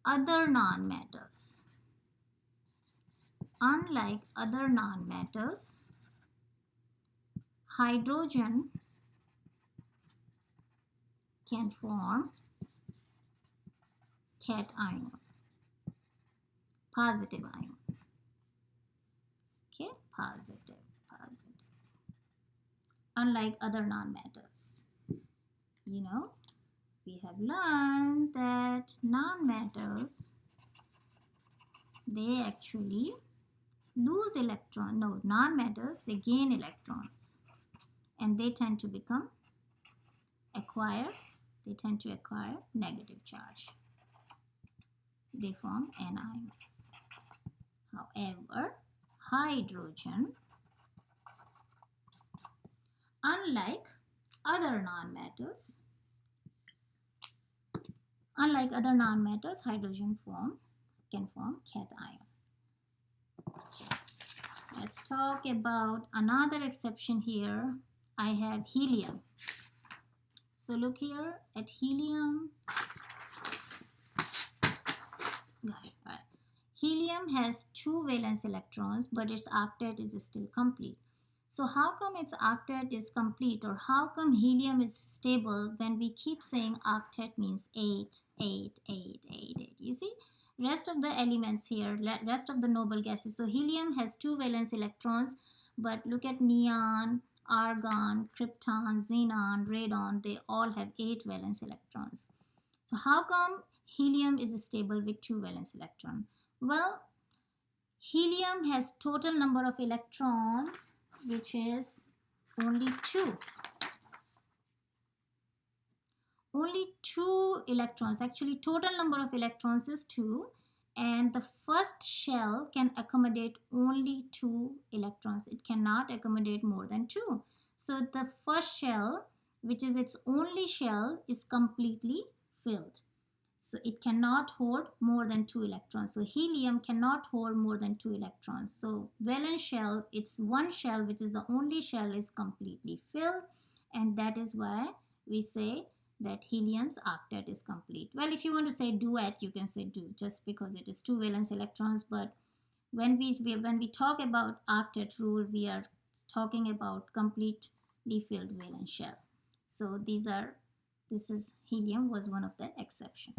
other non-metals, hydrogen can form cation, positive ion. Okay, positive. Unlike other non-metals. You know, we have learned that non-metals, they actually lose electrons. No, non-metals, they gain electrons. And they tend to acquire negative charge. They form anions. However, hydrogen, unlike other non-metals, hydrogen can form cation. Let's talk about another exception here. I have helium. So look here at helium. Right. Helium has 2 valence electrons, but its octet is still complete. So how come its octet is complete, or how come helium is stable when we keep saying octet means 8, 8, 8, 8, 8? You see, rest of the elements here, rest of the noble gases. So helium has 2 valence electrons, but look at neon, argon, krypton, xenon, radon, they all have 8 valence electrons. So how come helium is stable with 2 valence electrons? Well, helium has total number of electrons, which is only 2. Only 2 electrons. Actually, total number of electrons is 2, and the first shell can accommodate only 2 electrons. It cannot accommodate more than 2. So the first shell, which is its only shell, is completely filled. So it cannot hold more than 2 electrons. So helium cannot hold more than 2 electrons. So valence shell, its one shell, which is the only shell, is completely filled, and that is why we say that helium's octet is complete. Well, if you want to say duet, you can say du, just because it is 2 valence electrons. But when we talk about octet rule, we are talking about completely filled valence shell. So helium was one of the exception.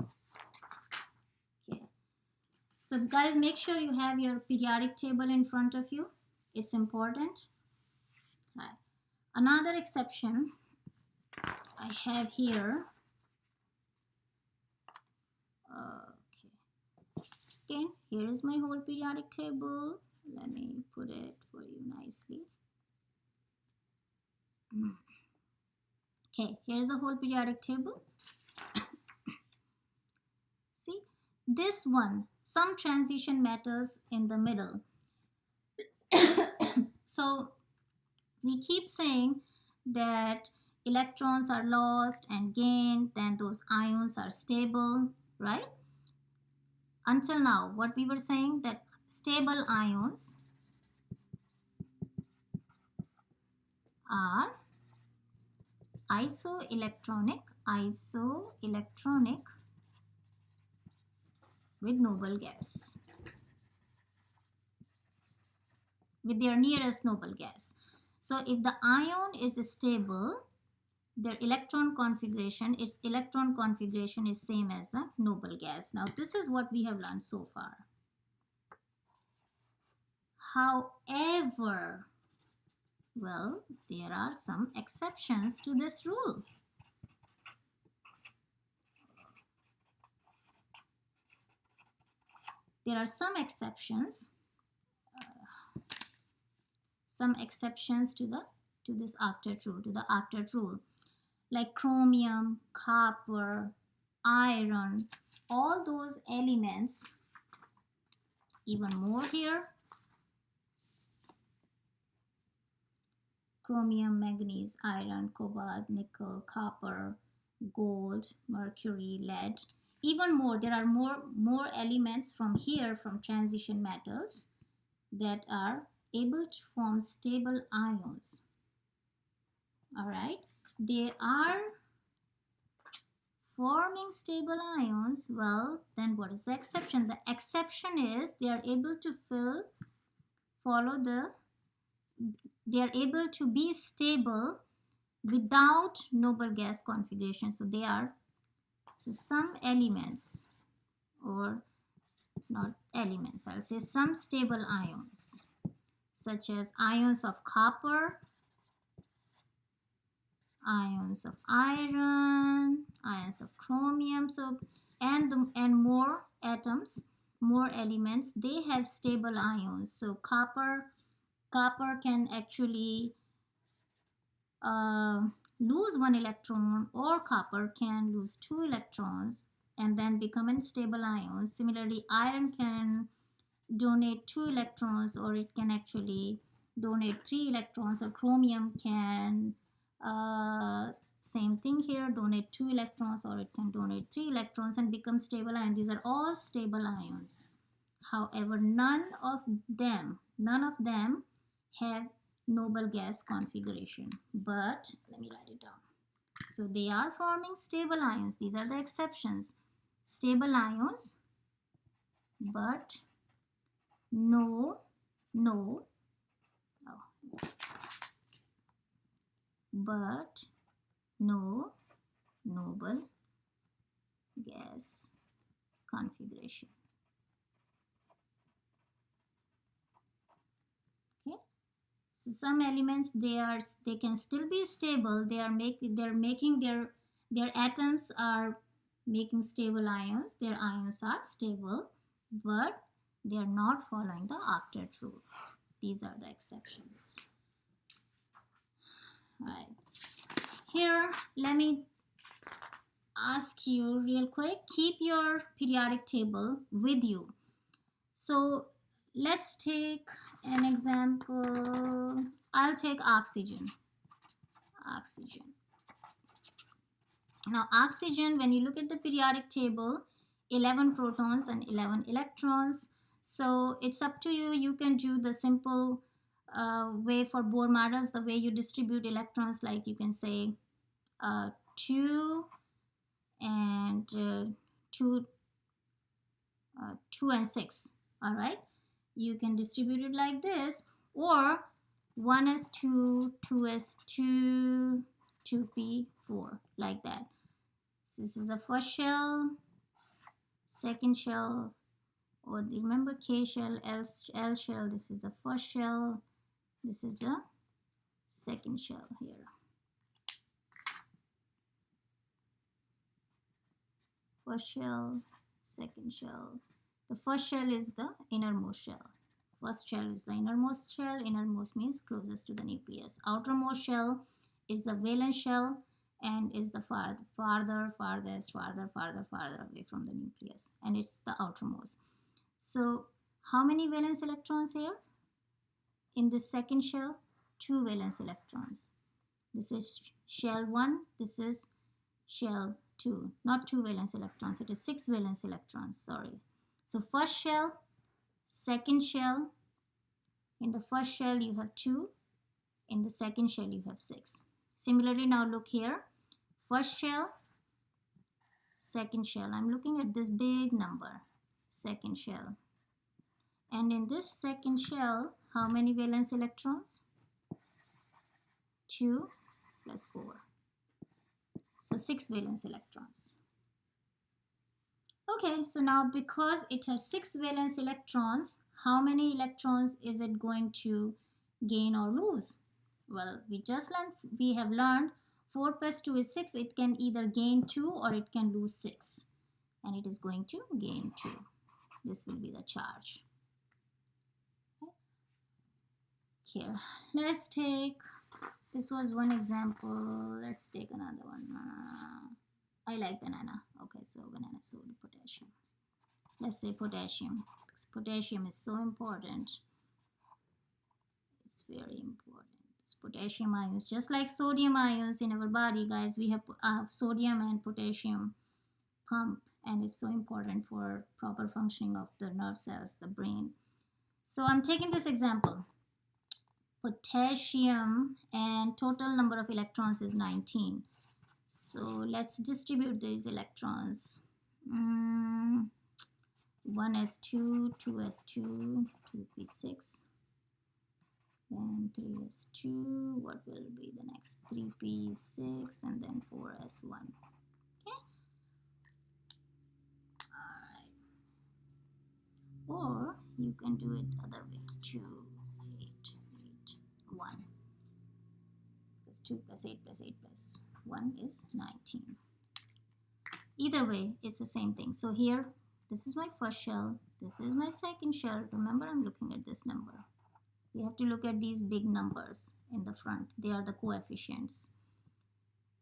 Okay. So guys, make sure you have your periodic table in front of you. It's important. Right. Another exception I have here. Okay, here is my whole periodic table. Let me put it for you nicely. Okay, here is the whole periodic table. See, this one, some transition metals in the middle. So we keep saying that electrons are lost and gained, then those ions are stable, right? Until now, what we were saying, that stable ions are isoelectronic with noble gas, with their nearest noble gas. So if the ion is stable, their electron configuration, its electron configuration is same as the noble gas. Now this is what we have learned so far. However, well, there are some exceptions to this rule. There are some exceptions to this octet rule, to the octet rule, like chromium, copper, iron, all those elements, even more here, chromium, manganese, iron, cobalt, nickel, copper, gold, mercury, lead, even more. There are more elements from here, from transition metals, that are able to form stable ions. All right, they are forming stable ions. Well, then what is the exception? The exception is they are able to they are able to be stable without noble gas configuration. So some elements, or not elements, I'll say some stable ions, such as ions of copper, ions of iron, ions of chromium, so and more atoms, more elements, they have stable ions. So copper can actually lose one electron, or copper can lose two electrons and then become unstable ions. Similarly, iron can donate 2 electrons, or it can actually donate 3 electrons, or chromium can same thing here, donate 2 electrons, or it can donate 3 electrons and become stable ions. These are all stable ions. However, none of them have noble gas configuration. But let me write it down. So they are forming stable ions. These are the exceptions. Stable ions, but no noble gas configuration. Okay, so some elements, they can still be stable. They're making their atoms are making stable ions. Their ions are stable, but they are not following the octet rule. These are the exceptions. All right, here let me ask you real quick, keep your periodic table with you. So let's take an example. I'll take oxygen. Now oxygen, when you look at the periodic table, 11 protons and 11 electrons. So it's up to you. You can do the simple way for Bohr models, the way you distribute electrons, like you can say 2 and 2 and 6. All right, you can distribute it like this, or 1s2, 2s2, 2p4, like that. So this is the first shell, second shell, or remember K shell, L shell. This is the first shell, this is the second shell here. First shell, second shell. The first shell is the innermost shell. First shell is the innermost shell. Innermost means closest to the nucleus. Outermost shell is the valence shell and is the farthest away from the nucleus, and it's the outermost. So how many valence electrons here? in this second shell, 2 valence electrons. This is shell 1, this is shell 2, not 2 valence electrons, it is 6 valence electrons, sorry. So first shell, second shell, in the first shell you have 2, in the second shell you have 6. Similarly, now look here, first shell, second shell, I'm looking at this big number, second shell. And in this second shell, how many valence electrons? 2 plus 4. So 6 valence electrons. Okay, so now because it has 6 valence electrons, how many electrons is it going to gain or lose? Well, we have learned 4 plus 2 is 6. It can either gain 2 or it can lose 6. And it is going to gain 2. This will be the charge. Here, let's take, this was one example. Let's take another one. I like banana. Okay, so banana soda, potassium. Let's say potassium, because potassium is so important. It's very important. It's potassium ions, just like sodium ions in our body, guys. We have sodium and potassium pump, and it's so important for proper functioning of the nerve cells, the brain. So I'm taking this example. Potassium and total number of electrons is 19. So let's distribute these electrons. 1s2, 2s2, 2p6, then 3s2, what will be the next? 3p6, and then 4s1. Okay. Alright. Or you can do it other way. 2, 8, 8, 1. Plus 2 plus 8 plus 8 plus 1 is 19. Either way, it's the same thing. So here, this is my first shell, this is my second shell. Remember, I'm looking at this number. We have to look at these big numbers in the front. They are the coefficients.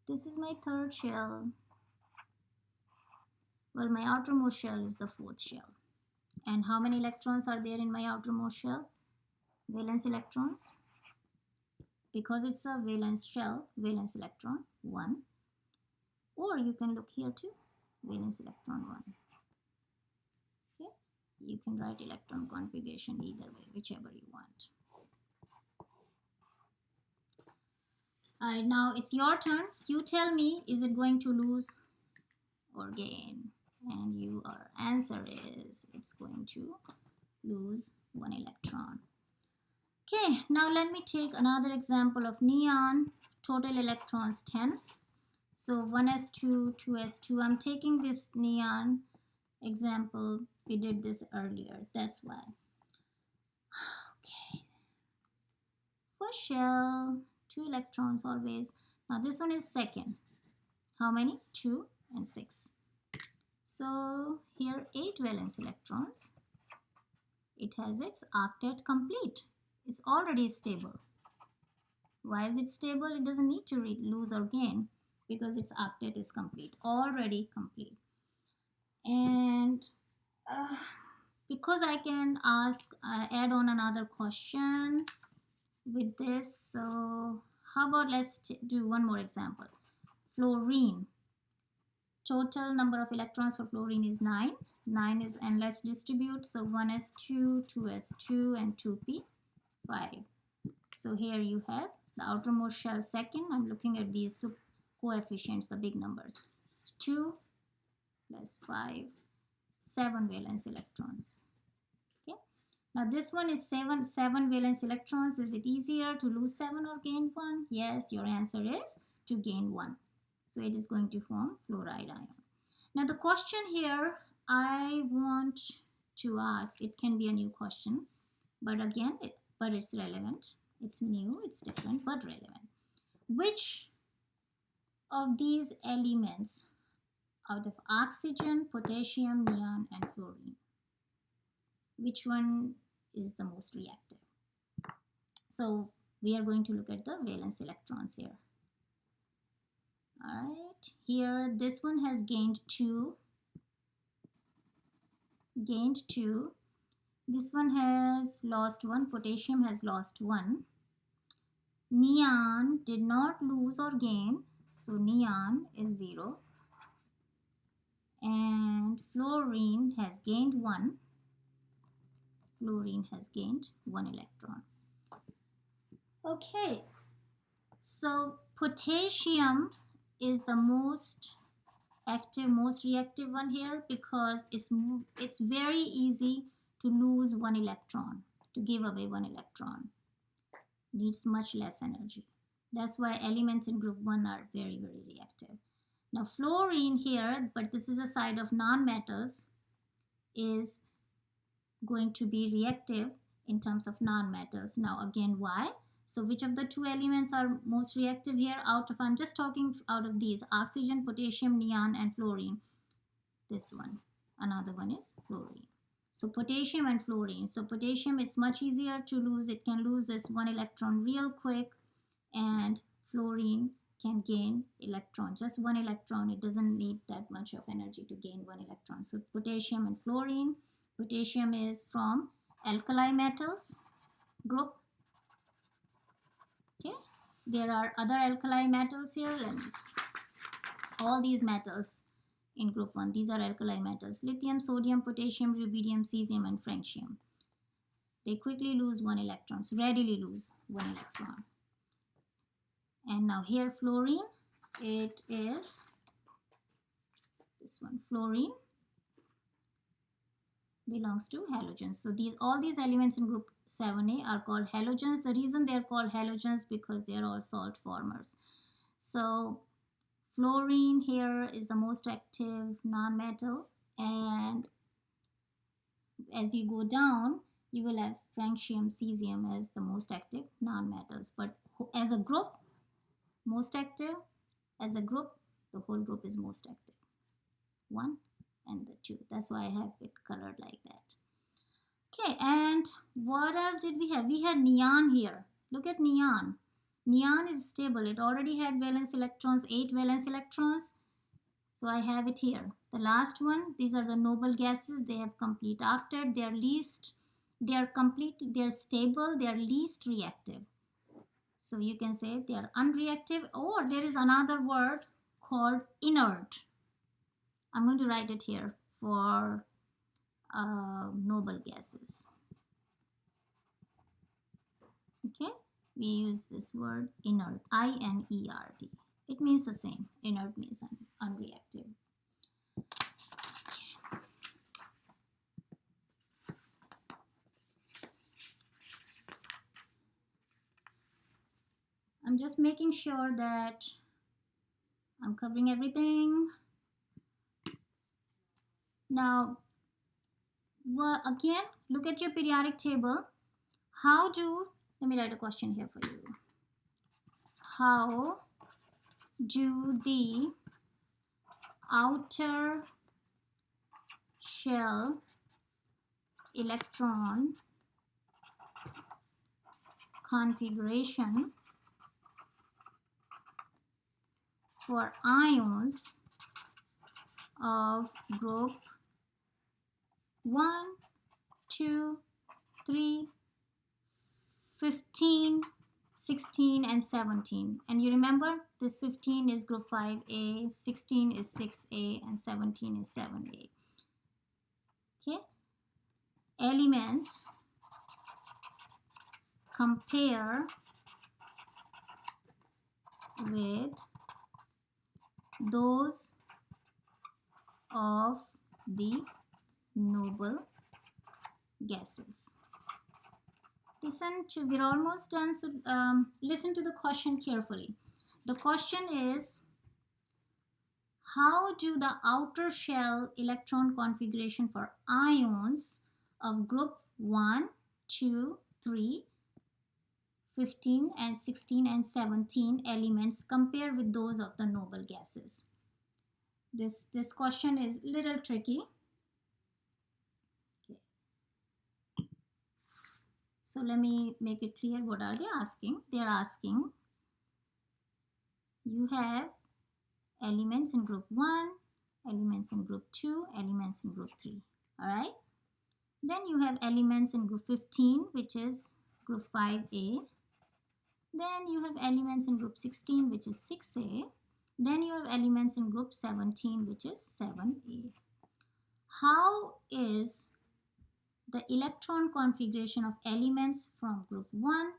This is my third shell. Well, my outermost shell is the fourth shell. And how many electrons are there in my outermost shell? Valence electrons. Because it's a valence shell, valence electron 1. Or you can look here too, valence electron 1. Okay, you can write electron configuration either way, whichever you want. Alright, now it's your turn. You tell me, is it going to lose or gain? And your answer is it's going to lose 1 electron. Okay, now let me take another example of neon. Total electrons 10. So 1s2, 2s2. I'm taking this neon example. We did this earlier. That's why. Okay. First shell, 2 electrons always. Now this one is second. How many? 2 and 6. So here 8 valence electrons. It has its octet complete. It's already stable. Why is it stable? It doesn't need to lose or gain because its octet is complete, already complete. And because I can add on another question with this. So how about let's do one more example. Fluorine. Total number of electrons for fluorine is 9. 9 is, and let's distribute. So 1s2, 2s2, and 2p5. So here you have the outermost shell second. I'm looking at these coefficients, the big numbers. 2 plus 5, 7 valence electrons. Okay. Now this one is 7 valence electrons. Is it easier to lose 7 or gain 1? Yes, your answer is to gain 1. So it is going to form fluoride ion. Now the question here I want to ask, it can be a new question, but again, it's relevant. It's new, it's different, but relevant. Which of these elements out of oxygen, potassium, neon, and fluorine, which one is the most reactive? So we are going to look at the valence electrons here. All right, here this one has gained 2, This one has lost 1, potassium has lost 1. Neon did not lose or gain, so neon is 0. And fluorine has gained 1. Fluorine has gained 1 electron. Okay, so potassium is the most active, most reactive one here, because it's very easy to lose 1 electron, to give away 1 electron. Needs much less energy. That's why elements in group 1 are very, very reactive. Now fluorine here, but this is a side of non-metals, is going to be reactive in terms of non-metals. Now again, why? So which of the two elements are most reactive here? I'm just talking out of these: oxygen, potassium, neon, and fluorine. This one. Another one is fluorine. So potassium and fluorine. So potassium is much easier to lose. It can lose this 1 electron real quick, and fluorine can gain electron, just 1 electron. It doesn't need that much of energy to gain 1 electron. So potassium and fluorine. Potassium is from alkali metals group. Okay, there are other alkali metals here. All these metals in group 1, these are alkali metals: lithium, sodium, potassium, rubidium, cesium, and francium. They quickly lose 1 electron, so readily lose 1 electron. And now here fluorine, it is this one. Fluorine belongs to halogens. So all these elements in group 7a are called halogens. The reason they are called halogens because they are all salt formers. So fluorine here is the most active non-metal, and as you go down, you will have francium, cesium as the most active non-metals. But as a group, most active, as a group, the whole group is most active. 1 and the 2. That's why I have it colored like that. Okay, and what else did we have? We had neon here. Look at neon. Neon is stable. It already had valence electrons, 8 valence electrons. So I have it here. The last one, these are the noble gases. They have complete octet. They are complete, they are stable, they are least reactive. So you can say they are unreactive, or there is another word called inert. I'm going to write it here for noble gases. Okay, we use this word inert, I-N-E-R-T. It means the same. Inert means unreactive. I'm just making sure that I'm covering everything. Now, again, look at your periodic table. Let me write a question here for you. How do the outer shell electron configuration for ions of group 1, 2, 3, 15, 16, and 17. And you remember this 15 is group 5A, 16 is 6A, and 17 is 7A. Okay? Elements compare with those of the noble gases. We're almost done, so listen to the question carefully. The question is, how do the outer shell electron configuration for ions of group 1, 2, 3, 15, and 16, and 17 elements compare with those of the noble gases? This question is a little tricky. Okay. So let me make it clear. What are they asking? They are asking, you have elements in group 1, elements in group 2, elements in group 3. All right? Then you have elements in group 15, which is group 5A. Then you have elements in group 16, which is 6A. Then you have elements in group 17, which is 7A. How is the electron configuration of elements from group 1,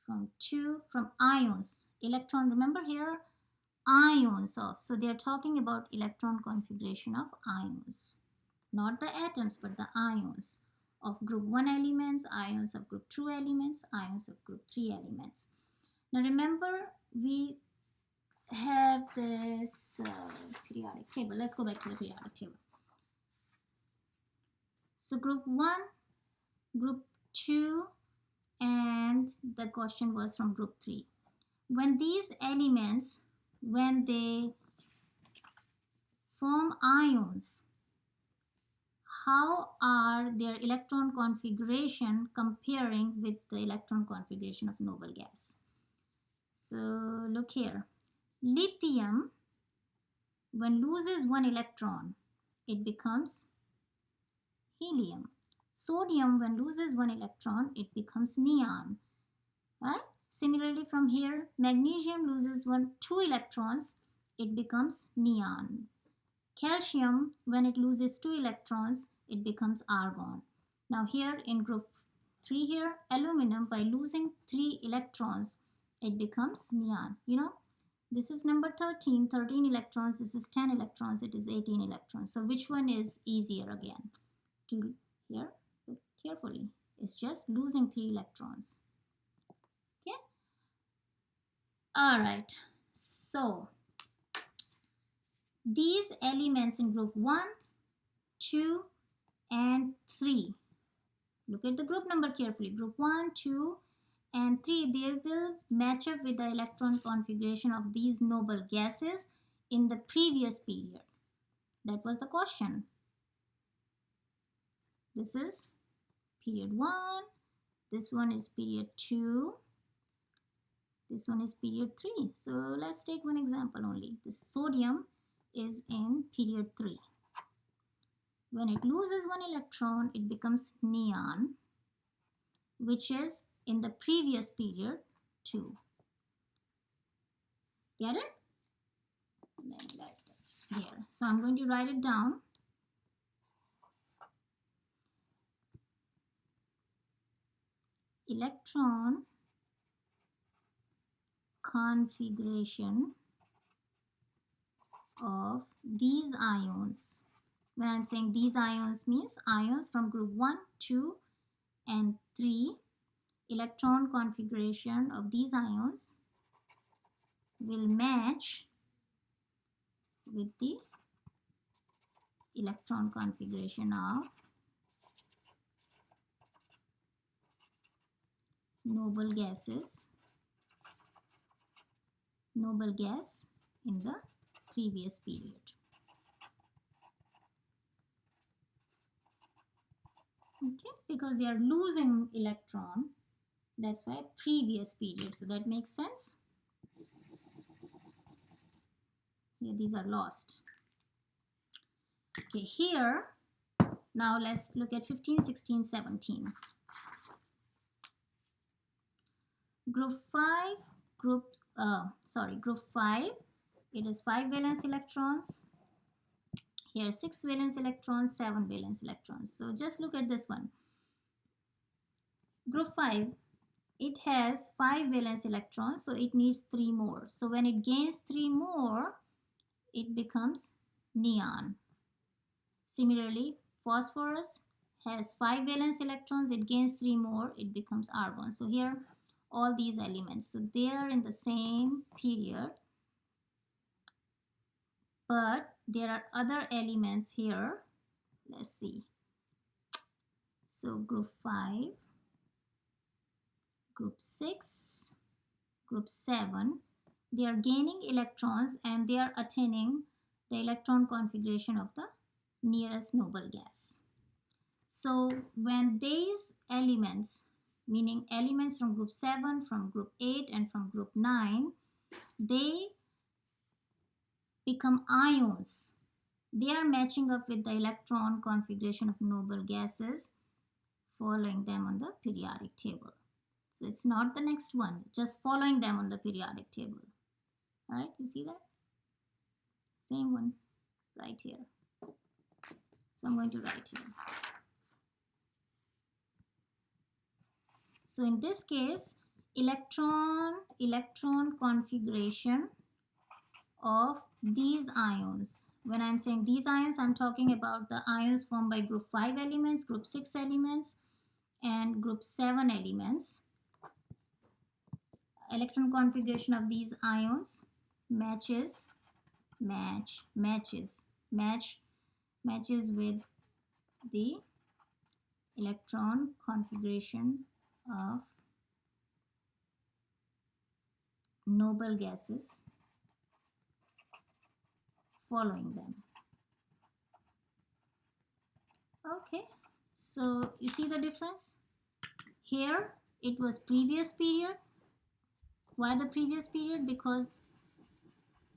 from 2, from ions? Electron, remember here, ions of. So they are talking about electron configuration of ions. Not the atoms, but the ions of group 1 elements, ions of group 2 elements, ions of group 3 elements. Now remember, we have this periodic table. Let's go back to the periodic table. So group 1, group 2, and the question was from group 3. When these elements, when they form ions, how are their electron configuration comparing with the electron configuration of noble gas? So look here. Lithium, when loses one electron, it becomes helium. Sodium, when loses one electron, it becomes neon. Right? Similarly, from here, magnesium loses two electrons, it becomes neon. Calcium, when it loses 2 electrons, it becomes argon. Now here in group 3 here, aluminum, by losing 3 electrons, it becomes neon. You know, this is number 13 electrons, this is 10 electrons, it is 18 electrons. So which one is easier again? To here, look carefully, it's just losing 3 electrons. Okay. All right. So these elements in group 1, 2, and 3. Look at the group number carefully. Group 1, 2, and 3, they will match up with the electron configuration of these noble gases in the previous period. That was the question. This is period 1. This one is period 2. This one is period 3. So let's take one example only. This sodium is in period 3. When it loses one electron, it becomes neon, which is in the previous period 2. Get it? Here. So I'm going to write it down. Electron configuration of these ions. When I'm saying these ions, means ions from group 1, 2, and 3. Electron configuration of these ions will match with the electron configuration of noble gas in the previous period. Okay, because they are losing electron, that's why previous period. So that makes sense. Here these are lost. Okay, here now let's look at 15, 16, 17. Group 5, group 5, it is 5 valence electrons. Here 6 valence electrons, 7 valence electrons. So just look at this one. Group 5, it has 5 valence electrons, so it needs 3 more. So when it gains 3 more, it becomes neon. Similarly, phosphorus has 5 valence electrons, it gains 3 more, it becomes argon. So here all these elements, so they are in the same period, but there are other elements here. Let's see. So group 5, group 6, group 7, they are gaining electrons and they are attaining the electron configuration of the nearest noble gas. So when these elements, meaning elements from group 7, from group 8, and from group 9, they become ions They are matching up with the electron configuration of noble gases, following them on the periodic table. So it's not the next one, just following them on the periodic table. All right, you see that? Same one right here. So I'm going to write here. So in this case, electron configuration of these ions. When I'm saying these ions, I'm talking about the ions formed by group 5 elements, group 6 elements, and group 7 elements. Electron configuration of these ions matches with the electron configuration of noble gases following them. Okay, so you see the difference? Here it was previous period. Why the previous period? Because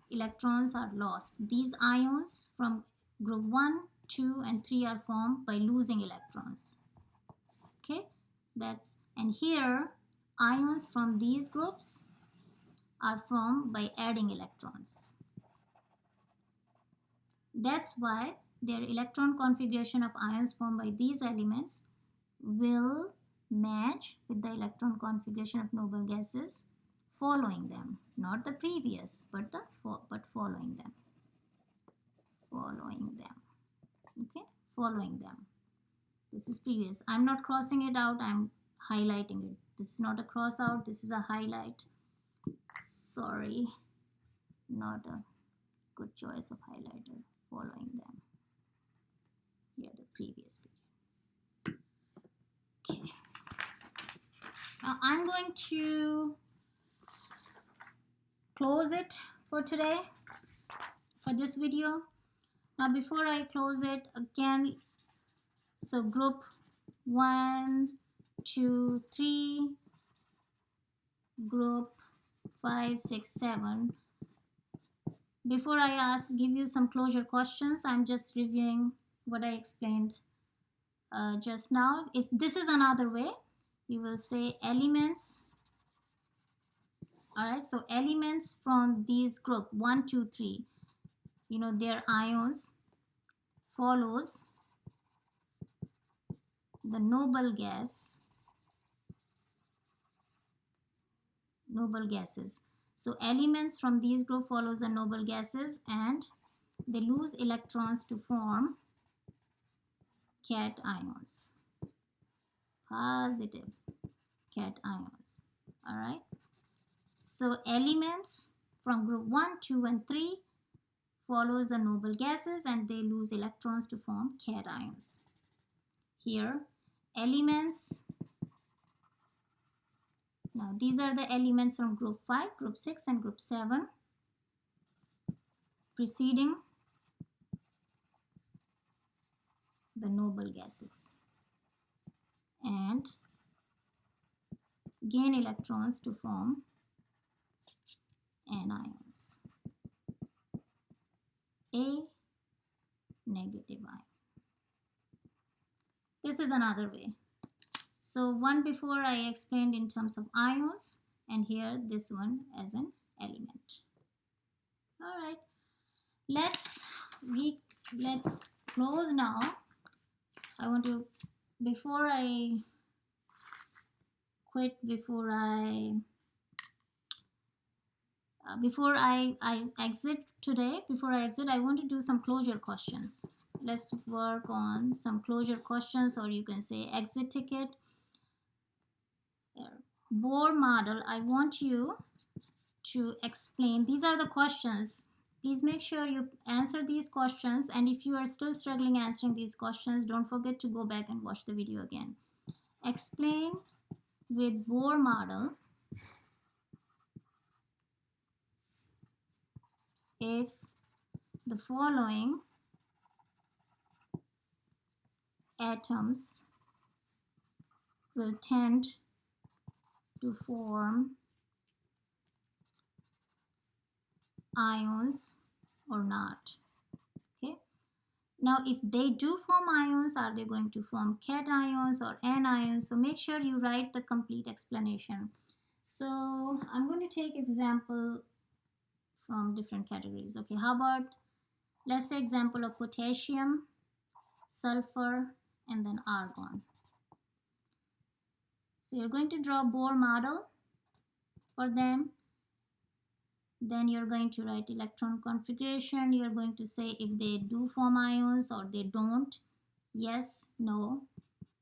electrons are lost. These ions from group 1, 2 and 3 are formed by losing electrons. Okay, and here ions from these groups are formed by adding electrons. That's why their electron configuration of ions formed by these elements will match with the electron configuration of noble gases following them, not the previous, but following them. Okay, following them. This is previous. I'm not crossing it out, I'm highlighting it. This is not a cross out, this is a highlight. Sorry, not a good choice of highlighter. Following them. Here, the previous period. Okay. Now I'm going to close it for today, for this video. Now before I close it again, so group 1, 2, 3, group 5, 6, 7. Before I give you some closure questions, I'm just reviewing what I explained just now. This is another way. You will say elements. All right, so elements from these group 1, 2, 3, you know, their ions follows the noble gases. So elements from these group follows the noble gases and they lose electrons to form cations, positive cations. All right, so elements from group 1, 2 and 3 follows the noble gases and they lose electrons to form cations. Here elements, now these are the elements from group 5, group 6 and group 7 preceding the noble gases and gain electrons to form anions. A negative ion. This is another way. So one before I explained in terms of ions, and here this one as an element. All right, let's close now. I want to, before I quit, before I exit today, I want to do some closure questions. Let's work on some closure questions, or you can say exit ticket. Bohr model, I want you to explain. These are the questions. Please make sure you answer these questions, and if you are still struggling answering these questions, don't forget to go back and watch the video again. Explain with Bohr model if the following atoms will tend to form ions or not. Okay, Now, if they do form ions, are they going to form cations or anions? So make sure you write the complete explanation. So I'm going to take example from different categories. Okay, how about, let's say example of potassium, sulfur, and then argon. So you're going to draw Bohr model for them. Then you're going to write electron configuration. You're going to say if they do form ions or they don't. Yes, no.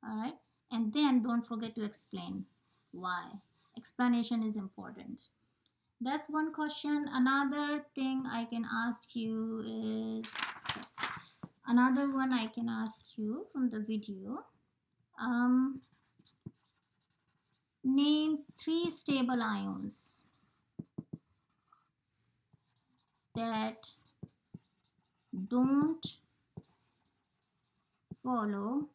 All right. And then don't forget to explain why. Explanation is important. That's one question. Another thing I can ask you is, another one I can ask you from the video. Name 3 stable ions that don't follow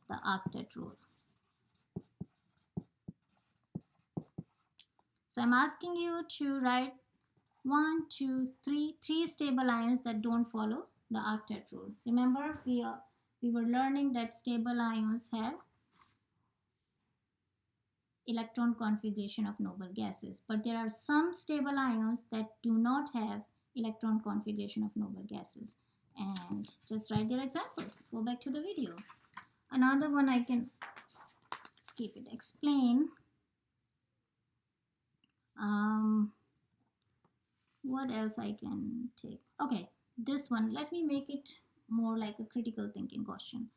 the octet rule. So I'm asking you to write 1, 2, 3 stable ions that don't follow the octet rule. Remember, we were learning that stable ions have electron configuration of noble gases, but there are some stable ions that do not have electron configuration of noble gases. And just write their examples. Go back to the video. Another one I can skip it. Explain. What else I can take? Okay, this one. Let me make it more like a critical thinking question.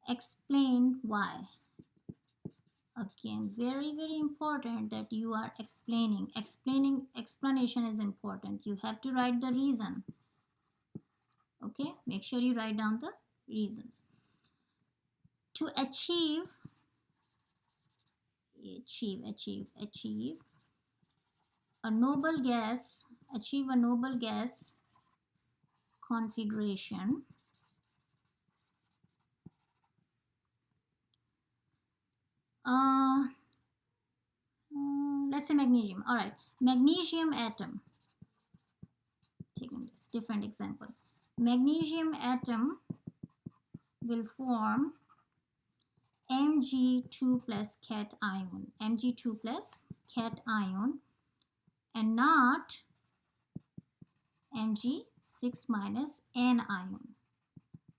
Explain why. Again, very, very important that you are explaining. Explanation is important. You have to write the reason. Okay, make sure you write down the reasons. To achieve a noble gas, configuration, let's say magnesium. All right, magnesium atom, taking this different example. Magnesium atom will form Mg2 plus cation, and not Mg6 minus anion.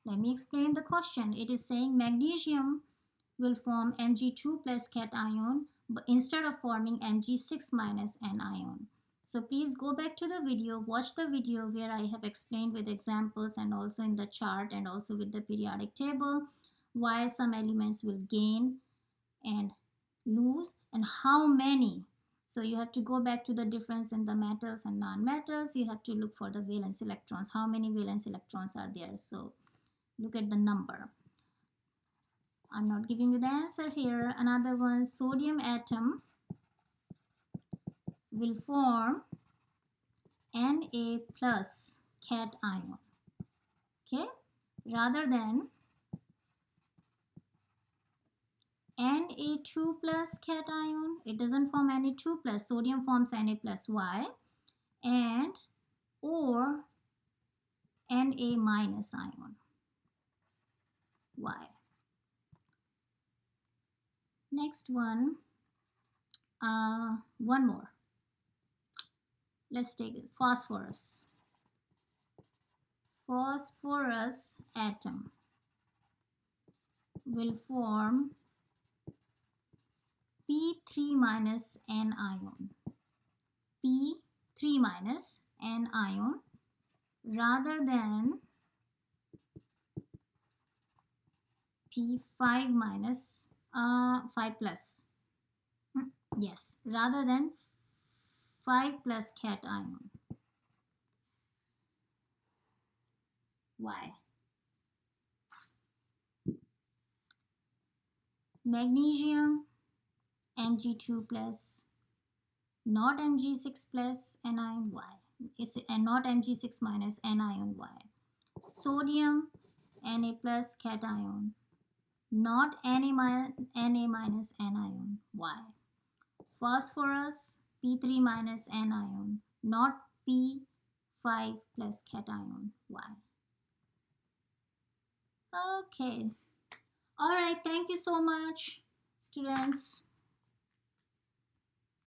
Let me explain the question. It is saying magnesium will form Mg2 plus cation, but instead of forming Mg6 minus anion. So please go back to the video, watch the video where I have explained with examples and also in the chart and also with the periodic table why some elements will gain and lose and how many. So you have to go back to the difference in the metals and non-metals. You have to look for the valence electrons. How many valence electrons are there? So look at the number. I'm not giving you the answer here. Another one, sodium atom will form Na plus cation. Okay, rather than Na2 plus cation. It doesn't form Na2 plus. Sodium forms Na plus Y, and or Na minus ion Y. Next one, one more. Let's take it. Phosphorus. Phosphorus atom will form P3 minus anion. P3 minus anion rather than P5 minus 5 plus. Yes, rather than 5 plus cation. Why? Magnesium Mg2 plus, not Mg6 plus anion Y. And not Mg6 minus anion Y. Sodium Na plus cation, not Na minus anion Y. Phosphorus P3 minus anion, not P5 plus cation Y. Okay. All right. Thank you so much, students.